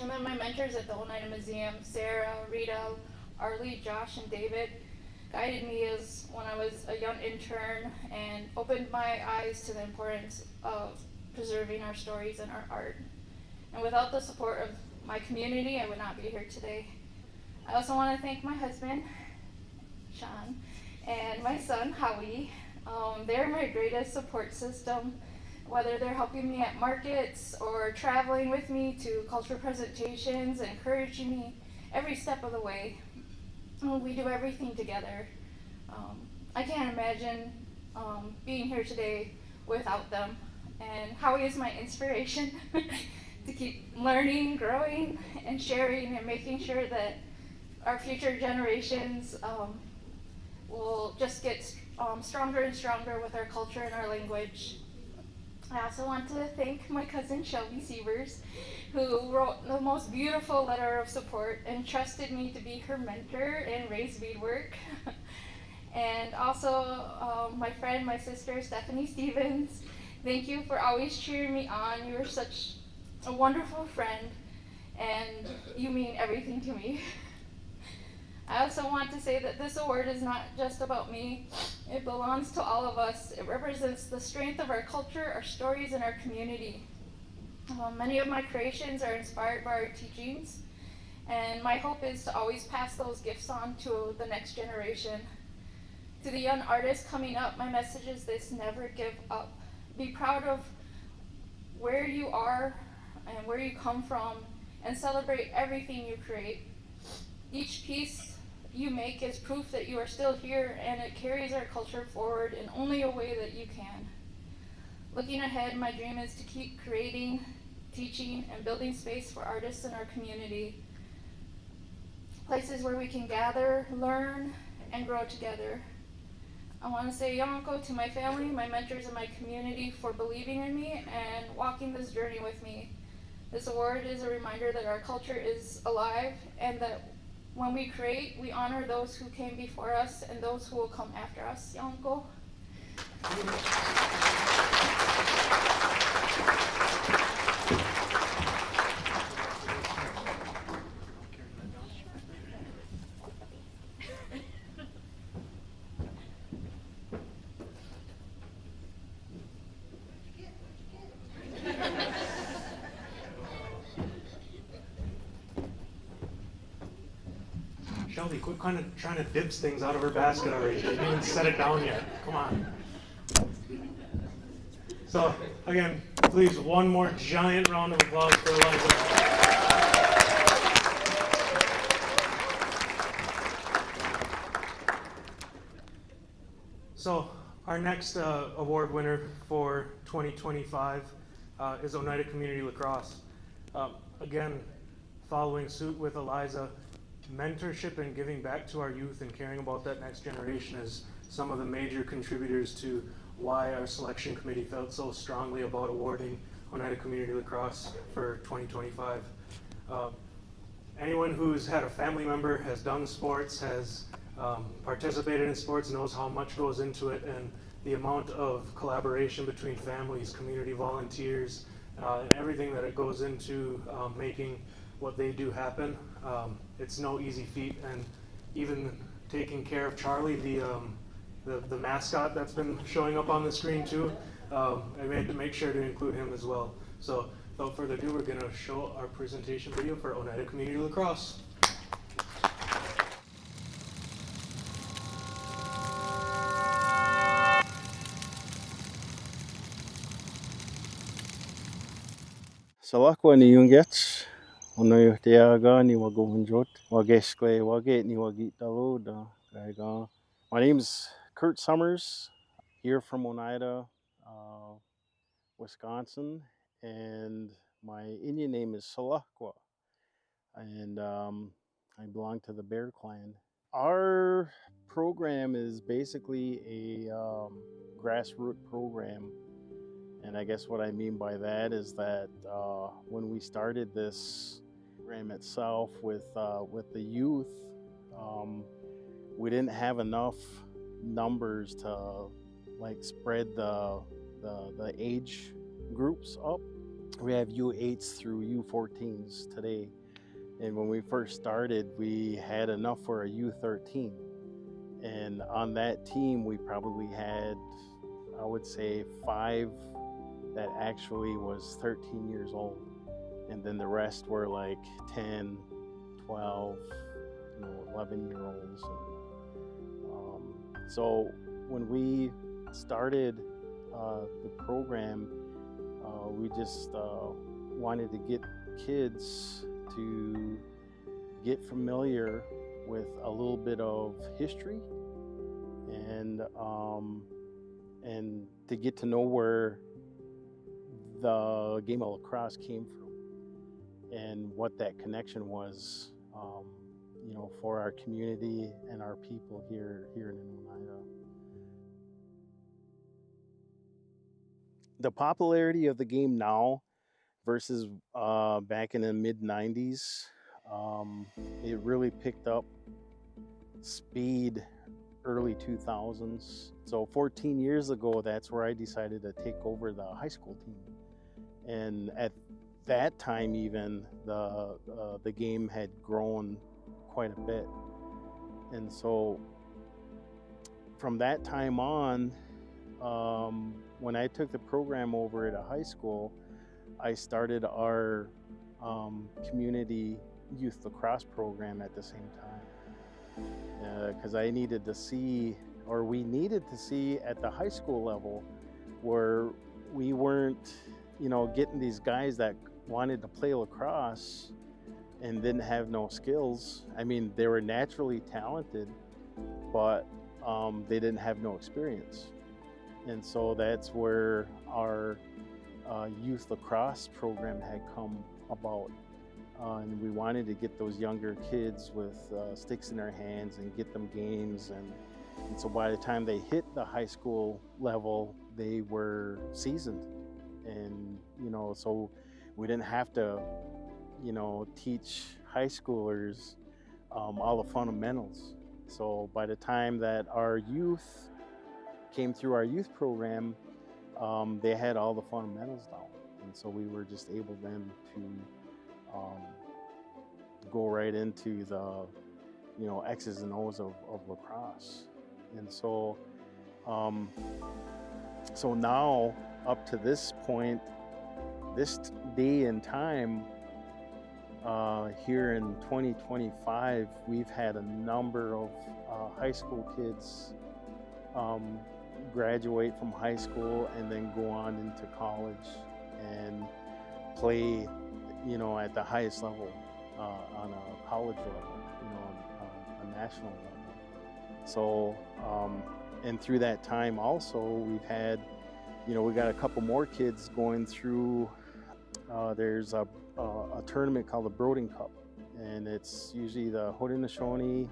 And then my mentors at the Oneida Museum, Sarah, Rita, Arlie, Josh, and David, guided me as when I was a young intern and opened my eyes to the importance of preserving our stories and our art. And without the support of my community, I would not be here today. I also want to thank my husband, Sean, and my son, Howie. They're my greatest support system, whether they're helping me at markets or traveling with me to cultural presentations and encouraging me every step of the way. We do everything together. I can't imagine being here today without them. And Howie is my inspiration to keep learning, growing, and sharing, and making sure that our future generations will just get stronger and stronger with our culture and our language. I also want to thank my cousin Shelby Sievers, who wrote the most beautiful letter of support and trusted me to be her mentor in raised beadwork. And also my friend, my sister, Stephanie Stevens. Thank you for always cheering me on. You are such a wonderful friend, and you mean everything to me. I also want to say that this award is not just about me. It belongs to all of us. It represents the strength of our culture, our stories, and our community. Many of my creations are inspired by our teachings, and my hope is to always pass those gifts on to the next generation. To the young artists coming up, my message is this: never give up. Be proud of where you are and where you come from, and celebrate everything you create. Each piece you make is proof that you are still here, and it carries our culture forward in only a way that you can. Looking ahead, my dream is to keep creating, teaching, and building space for artists in our community. Places where we can gather, learn, and grow together. I want to say yanko to my family, my mentors, and my community for believing in me and walking this journey with me. This award is a reminder that our culture is alive, and that when we create, we honor those who came before us and those who will come after us. Yanko. Shelby, quit kind of trying to dibs things out of her basket already. She didn't even set it down yet. Come on. So, again, please, one more giant round of applause for Eliza. So, our next award winner for 2025 is Oneida Community Lacrosse. Again, following suit with Eliza, mentorship and giving back to our youth and caring about that next generation is some of the major contributors to why our selection committee felt so strongly about awarding Oneida Community Lacrosse for 2025. Um, Anyone who's had a family member, has done sports, has participated in sports knows how much goes into it, and the amount of collaboration between families, community volunteers, and everything that it goes into making what they do happen. It's no easy feat, and even taking care of Charlie, the mascot that's been showing up on the screen too, I had to make sure to include him as well. So without further ado, we're going to show our presentation video for Oneida Community Lacrosse. Salakwa ni Yungets, Ono Tiaga ni Wagunjot, Wageskle Waget ni Wagitalo da Gaiga. My name's Kurt Summers, here from Oneida, Wisconsin, and my Indian name is Salakwa, and I belong to the Bear Clan. Our program is basically a grassroots program. And I guess what I mean by that is that when we started this program itself with the youth, we didn't have enough numbers to like spread the age groups up. We have U8s through U14s today, and when we first started, we had enough for a U13. And on that team, we probably had, I would say, 5 that actually was 13 years old, and then the rest were like 10, 12, 11-year-olds. So when we started the program, we just wanted to get kids to get familiar with a little bit of history and to get to know where the game of lacrosse came from and what that connection was, for our community and our people here in Oneida. The popularity of the game now versus back in the mid-90s, it really picked up speed early 2000s. So 14 years ago, that's where I decided to take over the high school team. And at that time, even the game had grown quite a bit. And so from that time on, when I took the program over at a high school, I started our community youth lacrosse program at the same time. Because I needed to see, or we needed to see at the high school level where we weren't getting these guys that wanted to play lacrosse and didn't have no skills. I mean, they were naturally talented, but they didn't have no experience. And so that's where our youth lacrosse program had come about. And we wanted to get those younger kids with sticks in their hands and get them games. And so by the time they hit the high school level, they were seasoned. And, so we didn't have to, teach high schoolers all the fundamentals. So by the time that our youth came through our youth program, they had all the fundamentals down. And so we were just able then to go right into the, X's and O's of lacrosse. And so, so now up to this point, this day and time, here in 2025, we've had a number of high school kids graduate from high school and then go on into college and play, at the highest level on a college level, a national level. So, and through that time also, we've had, we got a couple more kids going through, there's a tournament called the Broding Cup, and it's usually the Haudenosaunee,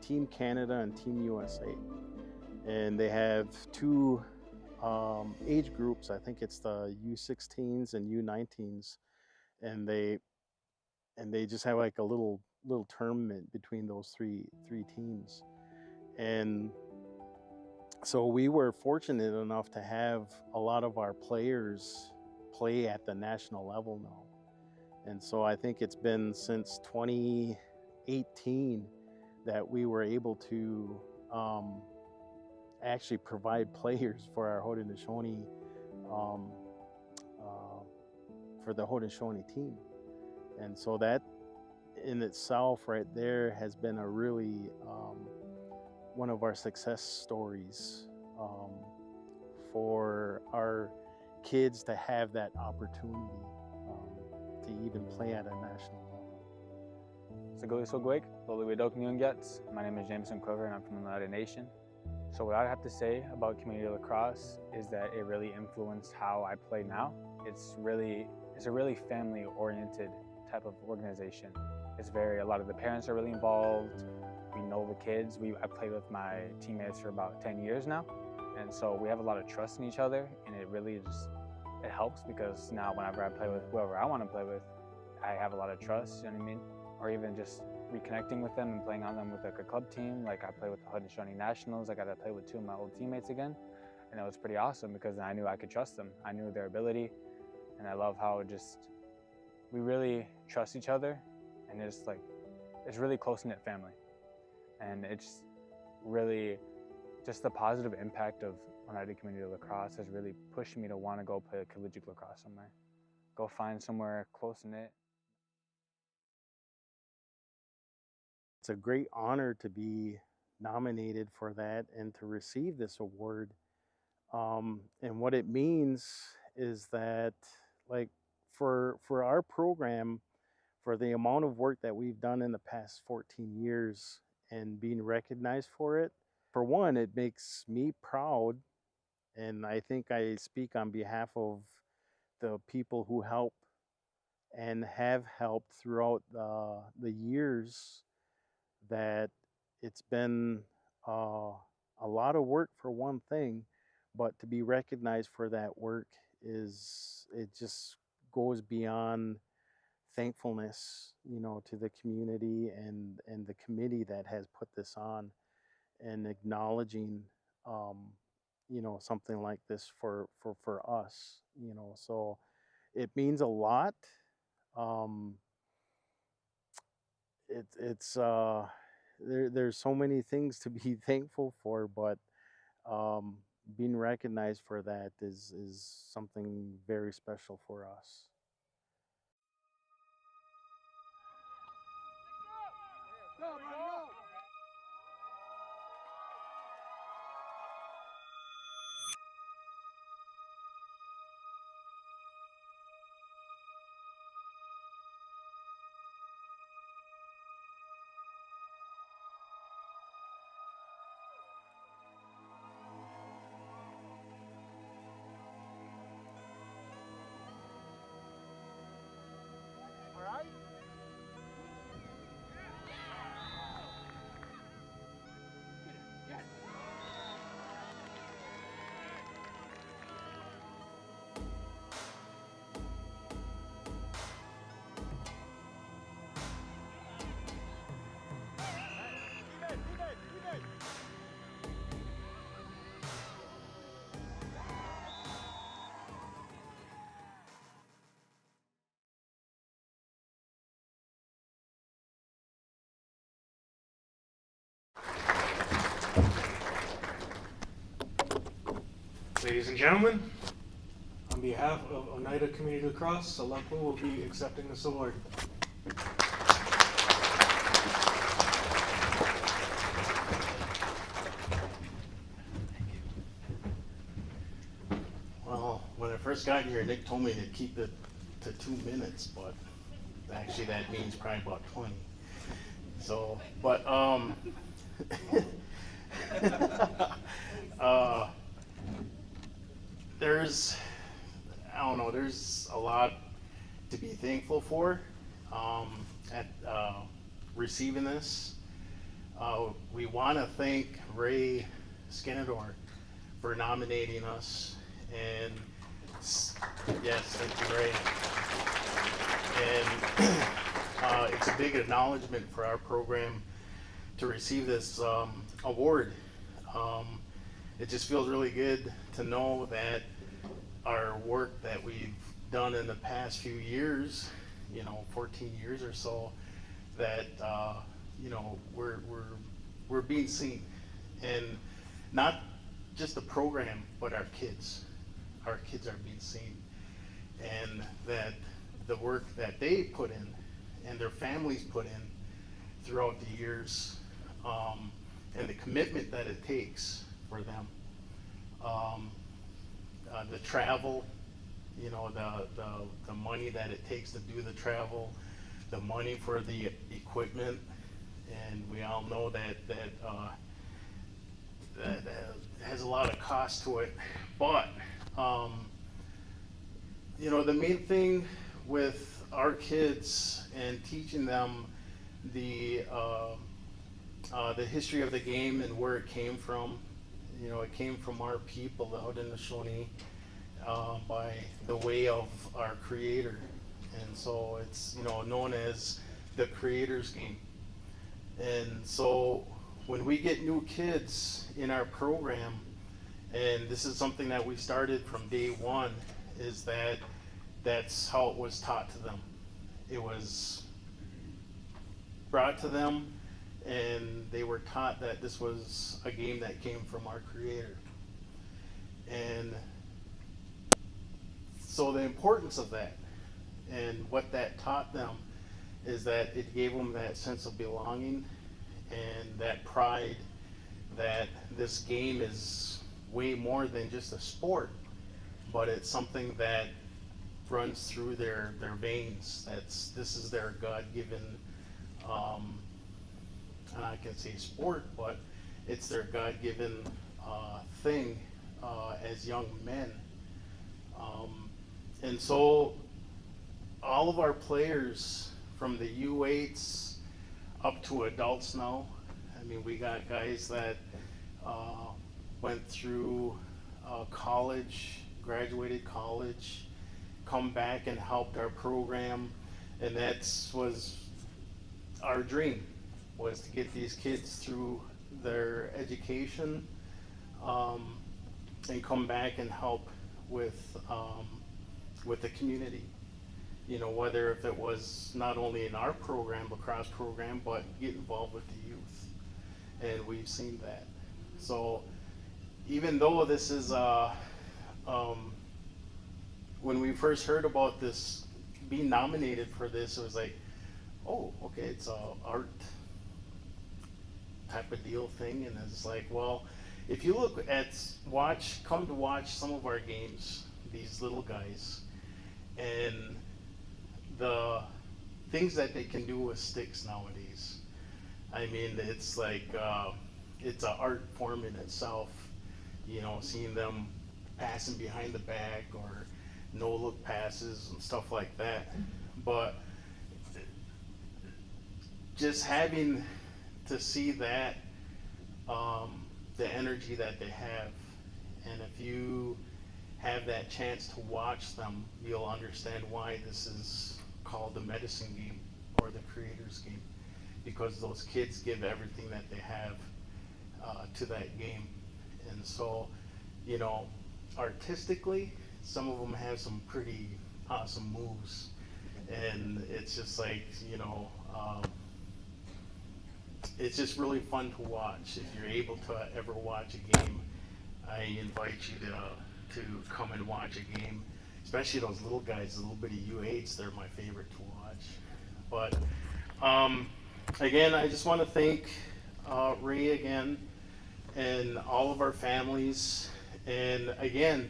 Team Canada, and Team USA. And they have 2 age groups. I think it's the U16s and U19s. and they just have like a little tournament between those three teams. And so we were fortunate enough to have a lot of our players play at the national level now. And so I think it's been since 2018 that we were able to actually provide players for our Haudenosaunee, for the Haudenosaunee team. And so that in itself right there has been a really one of our success stories for our kids to have that opportunity to even play at a national level. My name is Jameson Quiver and I'm from the Oneida Nation. So what I have to say about community lacrosse is that it really influenced how I play now. It's a really family-oriented type of organization. A lot of the parents are really involved. We know the kids. I played with my teammates for about 10 years now. And so we have a lot of trust in each other, and it really it helps because now whenever I play with whoever I want to play with, I have a lot of trust, you know what I mean? Or even just reconnecting with them and playing on them with like a club team. Like I played with the Haudenosaunee Nationals. I got to play with 2 of my old teammates again. And it was pretty awesome because I knew I could trust them. I knew their ability. And I love how we really trust each other. And it's really close-knit family. And it's really just the positive impact of Oneida Community Lacrosse has really pushed me to want to go play collegiate lacrosse somewhere. Go find somewhere close-knit. It's a great honor to be nominated for that and to receive this award. And what it means is that, like, for our program, for the amount of work that we've done in the past 14 years and being recognized for it, for one, it makes me proud. And I think I speak on behalf of the people who help and have helped throughout the years, that it's been a lot of work for one thing, but to be recognized for that work it just goes beyond thankfulness, to the community and the committee that has put this on, and acknowledging, something like this for us, so it means a lot. There's so many things to be thankful for, but being recognized for that is something very special for us. Ladies and gentlemen, on behalf of Oneida Community Lacrosse, Ukwakhwa will be accepting this award. Well, when I first got here, Nick told me to keep it to 2 minutes, but actually that means probably about 20. So, but there's a lot to be thankful for at receiving this. We want to thank Eliza Skenandore for nominating us, and yes, thank you, Ray. it's a big acknowledgement for our program to receive this award. It just feels really good to know that our work that we've done in the past few years, 14 years or so, that we're being seen, and not just the program, but our kids. Our kids are being seen, and that the work that they put in and their families put in throughout the years, and the commitment that it takes for them. The travel, the money that it takes to do the travel, the money for the equipment, and we all know that has a lot of cost to it. But the main thing with our kids and teaching them the history of the game and where it came from. It came from our people out in the Shawnee by the way of our Creator, and so it's known as the Creator's game. And so when we get new kids in our program, and this is something that we started from day one, is that's how it was taught to them. It was brought to them, and they were taught that this was a game that came from our Creator. And so the importance of that and what that taught them is that it gave them that sense of belonging and that pride that this game is way more than just a sport, but it's something that runs through their veins. This is their God-given, I can say sport, but it's their God-given thing as young men. And so all of our players from the U8s up to adults now, we got guys that went through college, graduated college, come back and helped our program, and that was our dream, was to get these kids through their education and come back and help with the community. Whether if it was not only in our program, lacrosse program, but get involved with the youth, and we've seen that. So even though this is when we first heard about this being nominated for this, it was like, oh, okay, it's a art type of deal thing, and it's like, well, if you look at come to watch some of our games, these little guys, and the things that they can do with sticks nowadays. It's like it's an art form in itself. Seeing them passing behind the back or no-look passes and stuff like that. But just having to see that, the energy that they have, and if you have that chance to watch them, you'll understand why this is called the medicine game or the Creator's game, because those kids give everything that they have to that game. And so, artistically, some of them have some pretty awesome moves, and it's just like, it's just really fun to watch. If you're able to ever watch a game, I invite you to come and watch a game, especially those little guys, the little bitty U8s. They're my favorite to watch. But again, I just want to thank Ray again and all of our families, and again,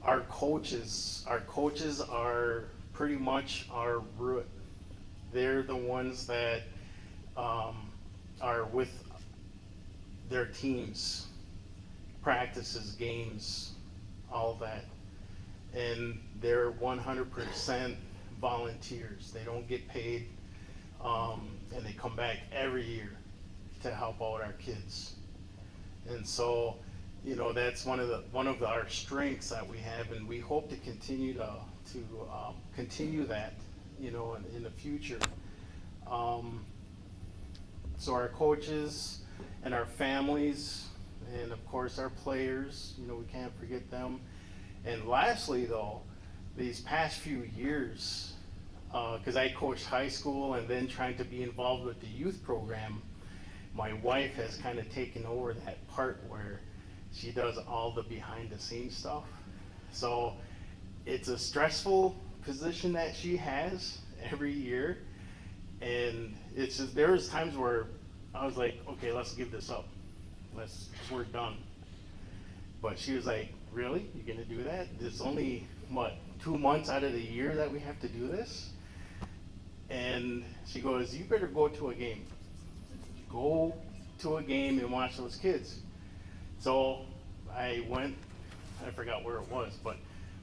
our coaches. Our coaches are pretty much our root. They're the ones that are with their teams, practices, games, all that. And they're 100% volunteers. They don't get paid, and they come back every year to help out our kids. And so, that's one of our strengths that we have, and we hope to continue to continue that, in the future. So our coaches and our families, and of course our players, you know, we can't forget them. And lastly though, these past few years, because I coached high school and then trying to be involved with the youth program, my wife has kind of taken over that part where she does all the behind the scenes stuff. So it's a stressful position that she has every year. And it's just, there was times where I was like, okay, let's give this up. We're done. But she was like, really? You're gonna do that? There's only, what, 2 months out of the year that we have to do this? And she goes, you better go to a game. Go to a game and watch those kids. So I went, I forgot where it was, but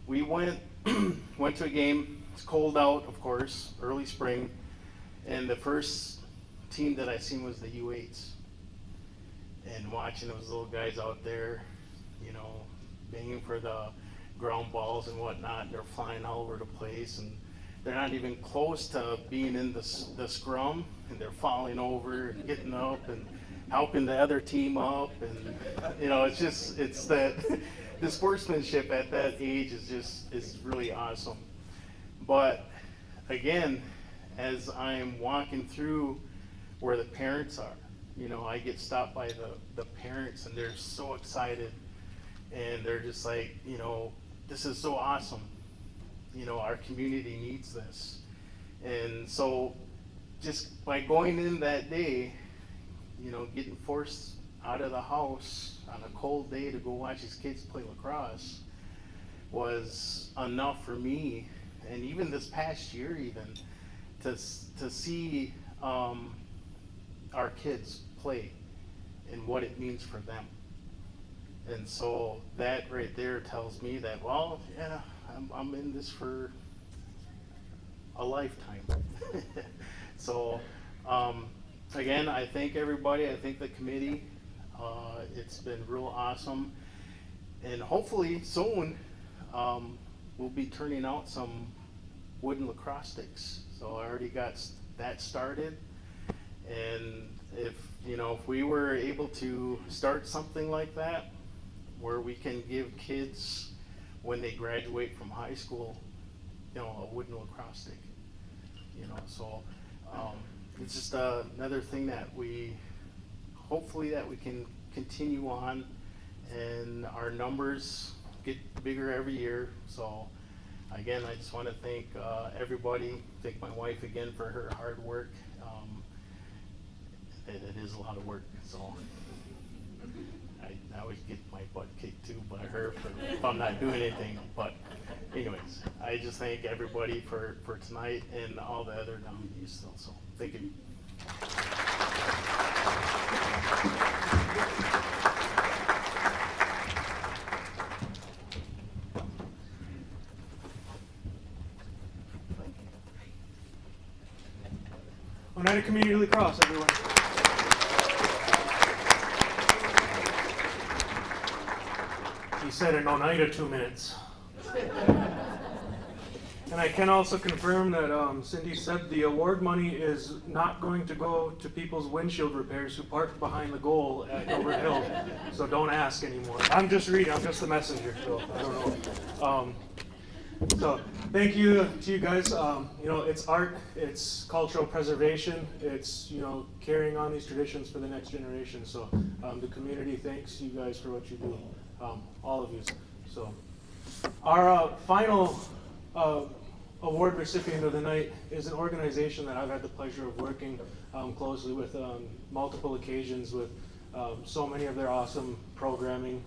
we went to a game. It's cold out, of course, early spring. And the first team that I seen was the U8s. And watching those little guys out there, you know, banging for the ground balls and whatnot. They're flying all over the place, and they're not even close to being in the scrum, and they're falling over and getting up and helping the other team up. And, you know, it's that the sportsmanship at that age is really awesome. But again, as I'm walking through where the parents are, you know, I get stopped by the parents, and they're so excited, and they're just like, you know, this is so awesome. You know, our community needs this. And so just by going in that day, you know, getting forced out of the house on a cold day to go watch his kids play lacrosse was enough for me. And even this past year, even to see our kids play and what it means for them. And so that right there tells me that, well, yeah, I'm in this for a lifetime. So again, I thank everybody. I thank the committee. It's been real awesome. And hopefully soon we'll be turning out some wooden lacrosse sticks. So I already got that started. And if we were able to start something like that, where we can give kids, when they graduate from high school, a wooden lacrosse stick. So it's just another thing that hopefully we can continue on, and our numbers get bigger every year. So again, I just want to thank everybody, thank my wife again for her hard work. It is a lot of work, so I always get my butt kicked too by her if I'm not doing anything. But anyways, I just thank everybody for tonight and all the other nominees still. So thank you. Oneida Community Lacrosse, everyone. He said in Oneida 2 minutes. And I can also confirm that Cindy said the award money is not going to go to people's windshield repairs who parked behind the goal at Gilbert Hill. So don't ask anymore. I'm just reading, I'm just the messenger, so I don't know. So thank you to you guys. It's art, it's cultural preservation, it's, carrying on these traditions for the next generation. So the community thanks you guys for what you do, all of you. So our final award recipient of the night is an organization that I've had the pleasure of working closely with multiple occasions with so many of their awesome programming.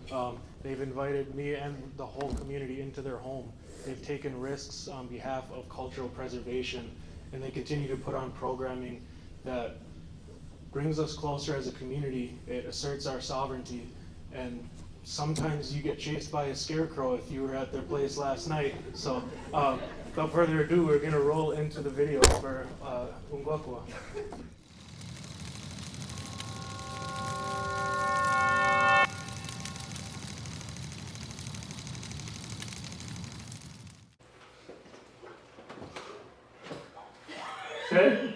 They've invited me and the whole community into their home. They've taken risks on behalf of cultural preservation, and they continue to put on programming that brings us closer as a community. It asserts our sovereignty, and sometimes you get chased by a scarecrow if you were at their place last night. So without further ado, we're going to roll into the video for Ukwakhwa. Okay.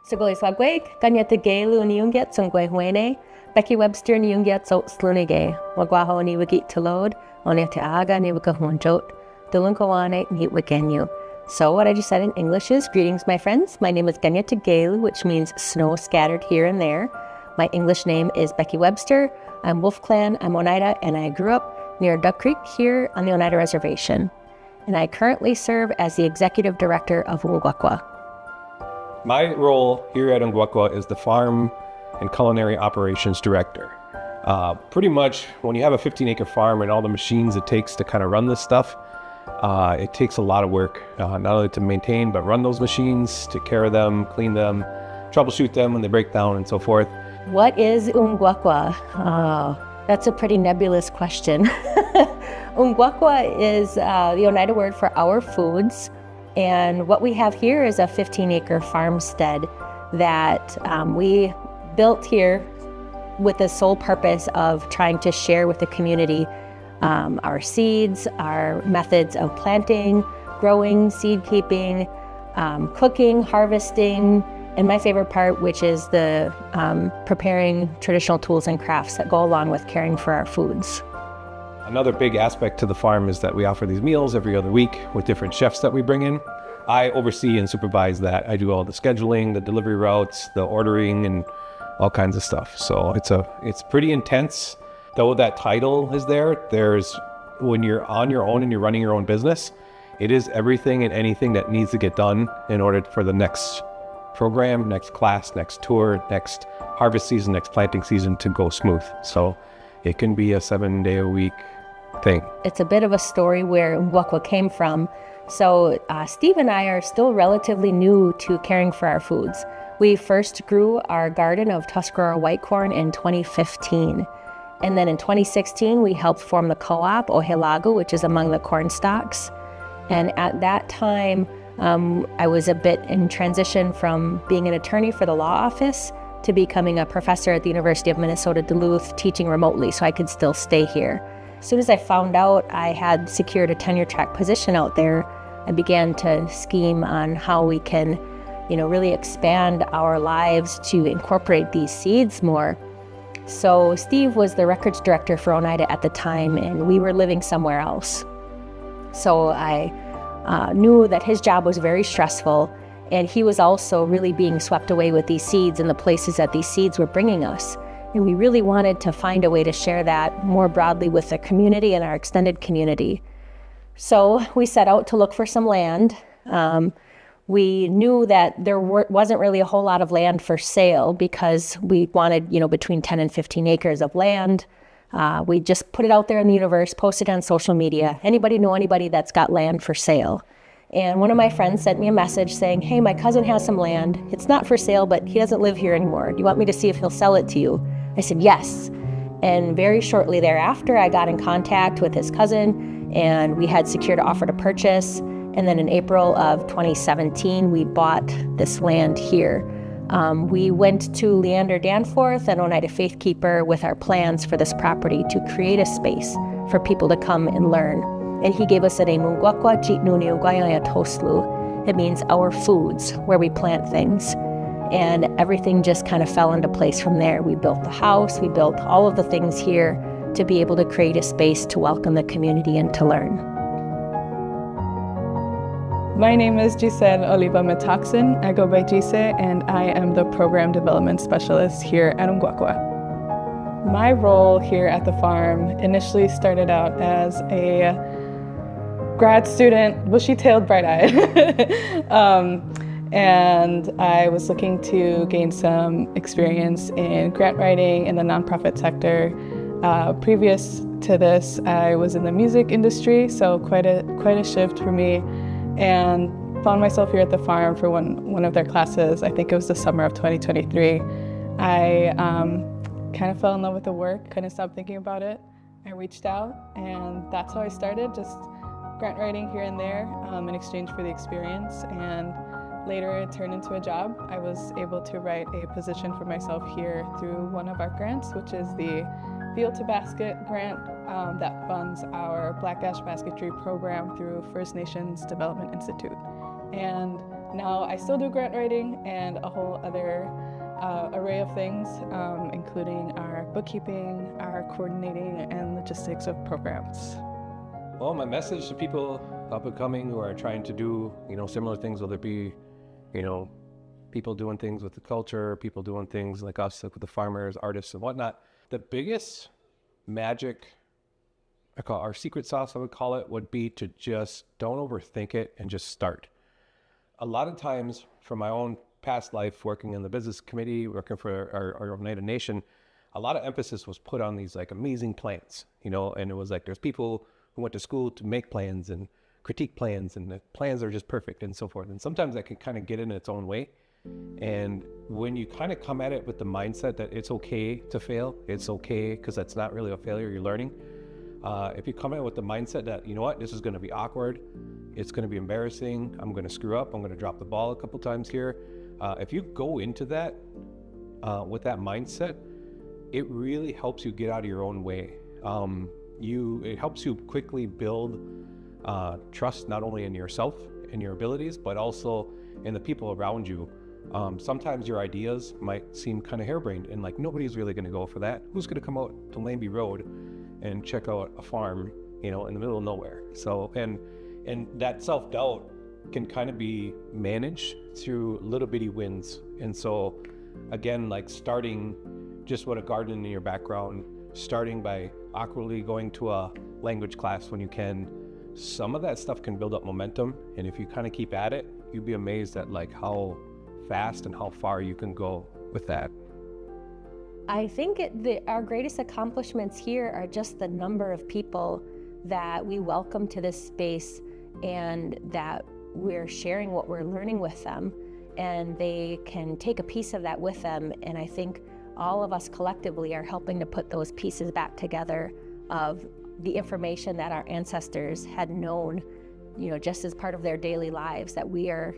Sagoy Swagweg, Ganyata Gay Luniunget, Sungwe Huene, Becky Webster Niunget, So Slunige, Wagwaho ni Wigit to load, Oneta Aga ni Wikahunjot, Dulunkawane ni Wikenyu. So what I just said in English is, greetings my friends, my name is Ganyata Gaylu, which means snow scattered here and there. My English name is Becky Webster, I'm Wolf Clan, I'm Oneida, and I grew up near Duck Creek here on the Oneida Reservation. And I currently serve as the Executive Director of Ukwakhwa. My role here at Ukwakhwa is the Farm and Culinary Operations Director. Pretty much when you have a 15-acre farm and all the machines it takes to kind of run this stuff, it takes a lot of work, not only to maintain, but run those machines, take care of them, clean them, troubleshoot them when they break down and so forth. What is Ukwakhwa? That's a pretty nebulous question. Ukwakhwa is the Oneida word for our foods. And what we have here is a 15-acre farmstead that we built here with the sole purpose of trying to share with the community our seeds, our methods of planting, growing, seed keeping, cooking, harvesting, and my favorite part, which is the preparing traditional tools and crafts that go along with caring for our foods. Another big aspect to the farm is that we offer these meals every other week with different chefs that we bring in. I oversee and supervise that. I do all the scheduling, the delivery routes, the ordering, and all kinds of stuff. So it's pretty intense. Though that title is there's when you're on your own and you're running your own business, it is everything and anything that needs to get done in order for the next program, next class, next tour, next harvest season, next planting season to go smooth. So it can be a 7-day-a-week thing. It's a bit of a story where Ukwakhwa came from. So Steve and I are still relatively new to caring for our foods. We first grew our garden of Tuscarora white corn in 2015. And then in 2016, we helped form the co-op, Ohelagu, which is among the corn stalks. And at that time, I was a bit in transition from being an attorney for the law office to becoming a professor at the University of Minnesota Duluth, teaching remotely so I could still stay here. As soon as I found out I had secured a tenure track position out there, I began to scheme on how we can, really expand our lives to incorporate these seeds more. So Steve was the records director for Oneida at the time, and we were living somewhere else. So I knew that his job was very stressful, and he was also really being swept away with these seeds and the places that these seeds were bringing us. And we really wanted to find a way to share that more broadly with the community and our extended community. So we set out to look for some land. We knew that there wasn't really a whole lot of land for sale because we wanted, between 10 and 15 acres of land. We just put it out there in the universe, posted on social media. Anybody know anybody that's got land for sale? And one of my friends sent me a message saying, hey, my cousin has some land. It's not for sale, but he doesn't live here anymore. Do you want me to see if he'll sell it to you? I said, yes. And very shortly thereafter, I got in contact with his cousin, and we had secured an offer to purchase. And then in April of 2017, we bought this land here. We went to Leander Danforth and Oneida Faithkeeper with our plans for this property to create a space for people to come and learn. And he gave us the name Ukwakhwa Jitnuni Ugayaya Toslu. It means our foods, where we plant things. And everything just kind of fell into place from there. We built the house, we built all of the things here to be able to create a space to welcome the community and to learn. My name is Giselle Oliva Metaxen. I go by Gise, and I am the Program Development Specialist here at Ukwakhwa. My role here at the farm initially started out as a grad student, bushy-tailed, bright-eyed. And I was looking to gain some experience in grant writing in the nonprofit sector. Previous to this, I was in the music industry, so quite a shift for me, and found myself here at the farm for one of their classes. I think it was the summer of 2023. I kind of fell in love with the work, couldn't stop thinking about it. I reached out, and that's how I started, just grant writing here and there in exchange for the experience. And later it turned into a job. I was able to write a position for myself here through one of our grants, which is the Field to Basket grant that funds our Black Ash Basketry program through First Nations Development Institute. And now I still do grant writing and a whole other array of things, including our bookkeeping, our coordinating, and logistics of programs. Well, my message to people up and coming who are trying to do, similar things, whether it be, people doing things with the culture, people doing things like us, like with the farmers, artists, and whatnot. The biggest magic, our secret sauce, I would call it, would be to just don't overthink it and just start. A lot of times, from my own past life, working in the business committee, working for our Oneida Nation, a lot of emphasis was put on these like amazing plans, and it was like there's people who went to school to make plans and critique plans, and the plans are just perfect and so forth. And sometimes that can kind of get in its own way. And when you kind of come at it with the mindset that it's okay to fail, it's okay because that's not really a failure, you're learning. If you come at it with the mindset that, this is going to be awkward, it's going to be embarrassing, I'm going to screw up, I'm going to drop the ball a couple times here. If you go into that with that mindset, it really helps you get out of your own way. It helps you quickly build trust, not only in yourself and your abilities, but also in the people around you. Sometimes your ideas might seem kind of harebrained and like nobody's really going to go for that. Who's going to come out to Laneby Road and check out a farm, in the middle of nowhere? So, and that self-doubt can kind of be managed through little bitty wins. And so again, like starting just with a garden in your background, starting by awkwardly going to a language class when you can, some of that stuff can build up momentum. And if you kind of keep at it, you'd be amazed at like how fast and how far you can go with that. I think our greatest accomplishments here are just the number of people that we welcome to this space and that we're sharing what we're learning with them, and they can take a piece of that with them. And I think all of us collectively are helping to put those pieces back together of the information that our ancestors had known, just as part of their daily lives, that we are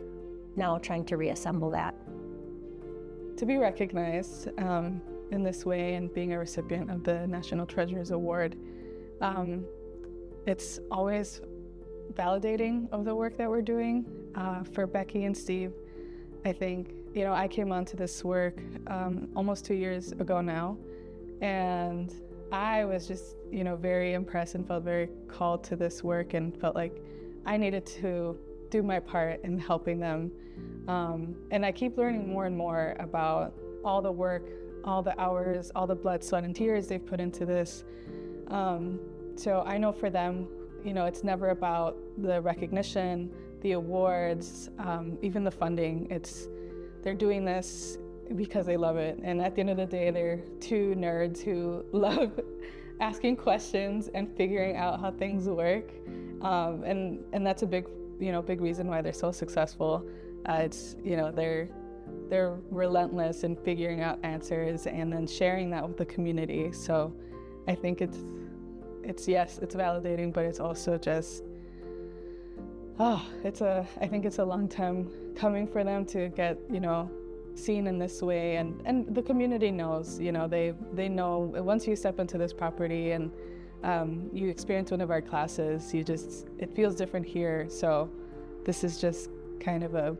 now trying to reassemble that. To be recognized in this way and being a recipient of the National Treasures Award, it's always validating of the work that we're doing. For Becky and Steve, I think, I came onto this work almost 2 years ago now, and I was just, very impressed and felt very called to this work and felt like I needed to do my part in helping them. And I keep learning more and more about all the work, all the hours, all the blood, sweat, and tears they've put into this. So I know for them, it's never about the recognition, the awards, even the funding. They're doing this because they love it. And at the end of the day, they're two nerds who love asking questions and figuring out how things work. And that's a big reason why they're so successful. They're relentless in figuring out answers and then sharing that with the community. So I think it's validating, but it's also just, I think it's a long time coming for them to get, seen in this way. And the community knows, they know once you step into this property and you experience one of our classes, it feels different here. So this is just kind of a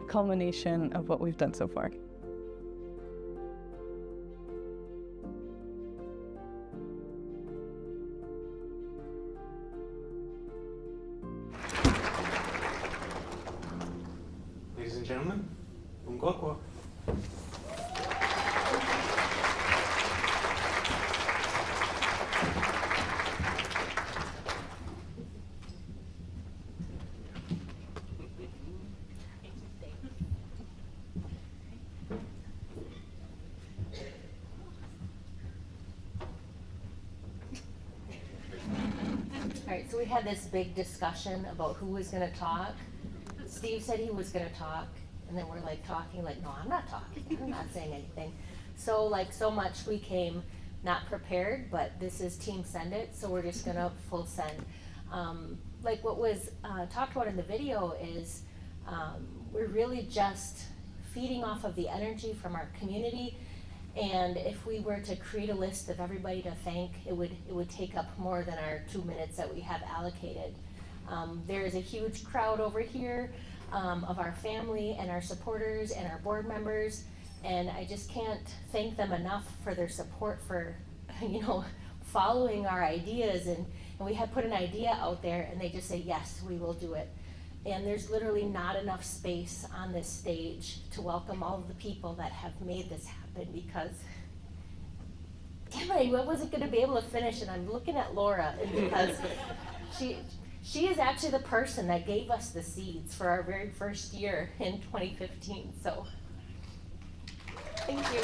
culmination of what we've done so far. Ladies and gentlemen, Ukwakhwa. All right, so we had this big discussion about who was gonna talk. Steve said he was gonna talk, and then we're like talking, like, no, I'm not talking, I'm not saying anything. So much we came not prepared, but this is Team Send It, so we're just gonna full send. Like what was talked about in the video is we're really just feeding off of the energy from our community. And if we were to create a list of everybody to thank, it would take up more than our 2 minutes that we have allocated. There is a huge crowd over here. of our family and our supporters and our board members. And I just can't thank them enough for their support for, following our ideas. And we had put an idea out there and they just say, yes, we will do it. And there's literally not enough space on this stage to welcome all of the people that have made this happen, because damn it, I wasn't gonna be able to finish, and I'm looking at Laura, and because she is actually the person that gave us the seeds for our very first year in 2015, so thank you.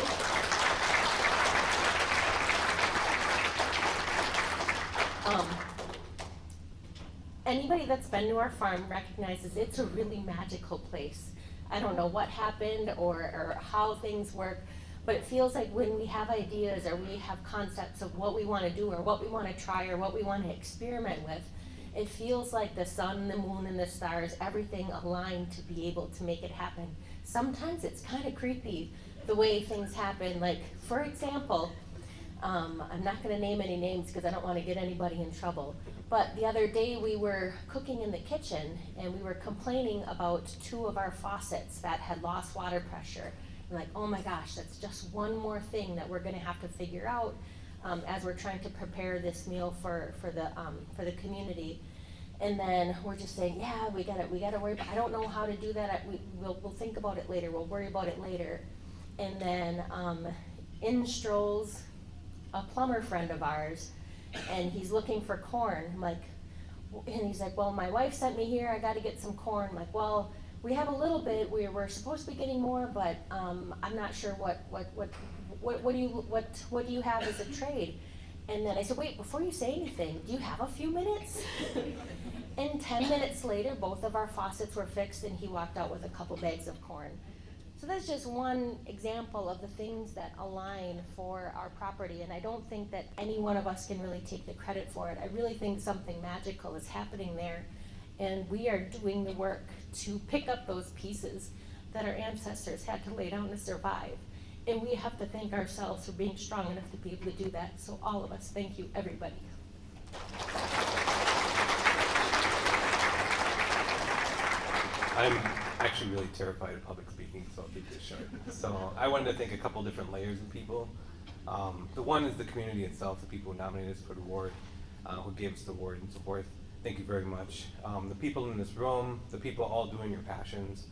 Anybody that's been to our farm recognizes it's a really magical place. I don't know what happened or how things work, but it feels like when we have ideas or we have concepts of what we want to do or what we want to try or what we want to experiment with, it feels like the sun, the moon, and the stars, everything aligned to be able to make it happen. Sometimes it's kind of creepy the way things happen. Like, for example, I'm not going to name any names because I don't want to get anybody in trouble. But the other day we were cooking in the kitchen and we were complaining about 2 of our faucets that had lost water pressure. And like, oh my gosh, that's just one more thing that we're going to have to figure out as we're trying to prepare this meal for the community. And then we're just saying, yeah, we gotta worry about. I don't know how to do that. We'll think about it later. We'll worry about it later. And then in strolls a plumber friend of ours, and he's looking for corn. I'm like, and he's like, well, my wife sent me here. I got to get some corn. I'm like, well, we have a little bit. We're supposed to be getting more, but I'm not sure what do you have as a trade? And then I said, wait, before you say anything, do you have a few minutes? And 10 minutes later, both of our faucets were fixed, and he walked out with a couple bags of corn. So that's just one example of the things that align for our property, and I don't think that any one of us can really take the credit for it. I really think something magical is happening there, and we are doing the work to pick up those pieces that our ancestors had to lay down to survive. And we have to thank ourselves for being strong enough to be able to do that. So all of us, thank you, everybody. I'm actually really terrified of public speaking, so I'll keep this short. So I wanted to thank a couple different layers of people. The one is the community itself, the people who nominated us for the award, who gave us the award and so forth. Thank you very much. The people in this room, the people all doing your passions.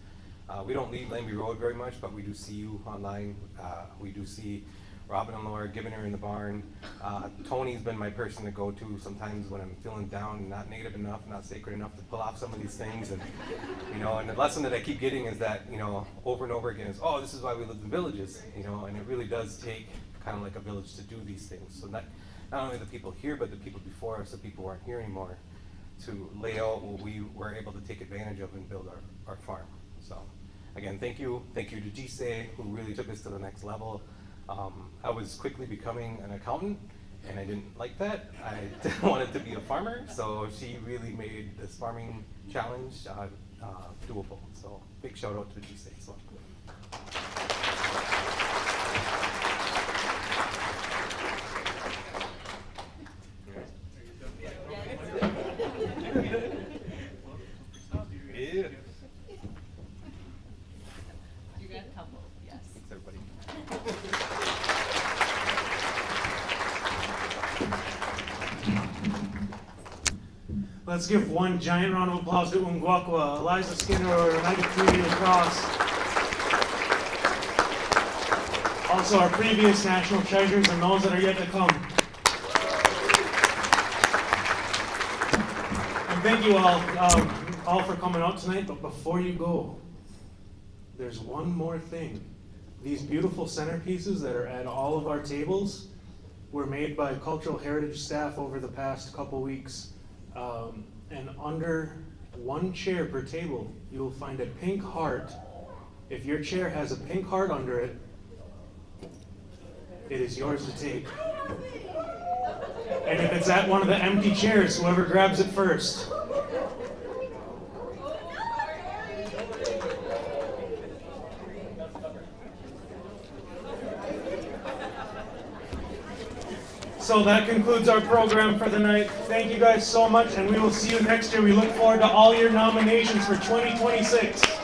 We don't leave Lambie Road very much, but we do see you online. We do see Robin and Laura giving her in the barn. Tony's been my person to go to sometimes when I'm feeling down and not native enough, not sacred enough to pull off some of these things. And and the lesson that I keep getting is that, over and over again is, oh, this is why we live in villages, and it really does take kind of like a village to do these things. So not only the people here, but the people before us, the people who aren't here anymore, to lay out what we were able to take advantage of and build our farm. So again, thank you to Gise, who really took us to the next level. I was quickly becoming an accountant, and I didn't like that. I wanted to be a farmer, so she really made this farming challenge doable. So big shout out to Gise. So. Yeah. You got a couple, yes. Thanks, everybody. Let's give one giant round of applause to Ukwakhwa, Eliza Skenandore, Oneida Community Lacrosse. Also our previous national treasures and those that are yet to come. And thank you all for coming out tonight, but before you go, there's one more thing. These beautiful centerpieces that are at all of our tables were made by cultural heritage staff over the past couple weeks. And under one chair per table, you'll find a pink heart. If your chair has a pink heart under it, it is yours to take. And if it's at one of the empty chairs, whoever grabs it first. So that concludes our program for the night. Thank you guys so much, and we will see you next year. We look forward to all your nominations for 2026.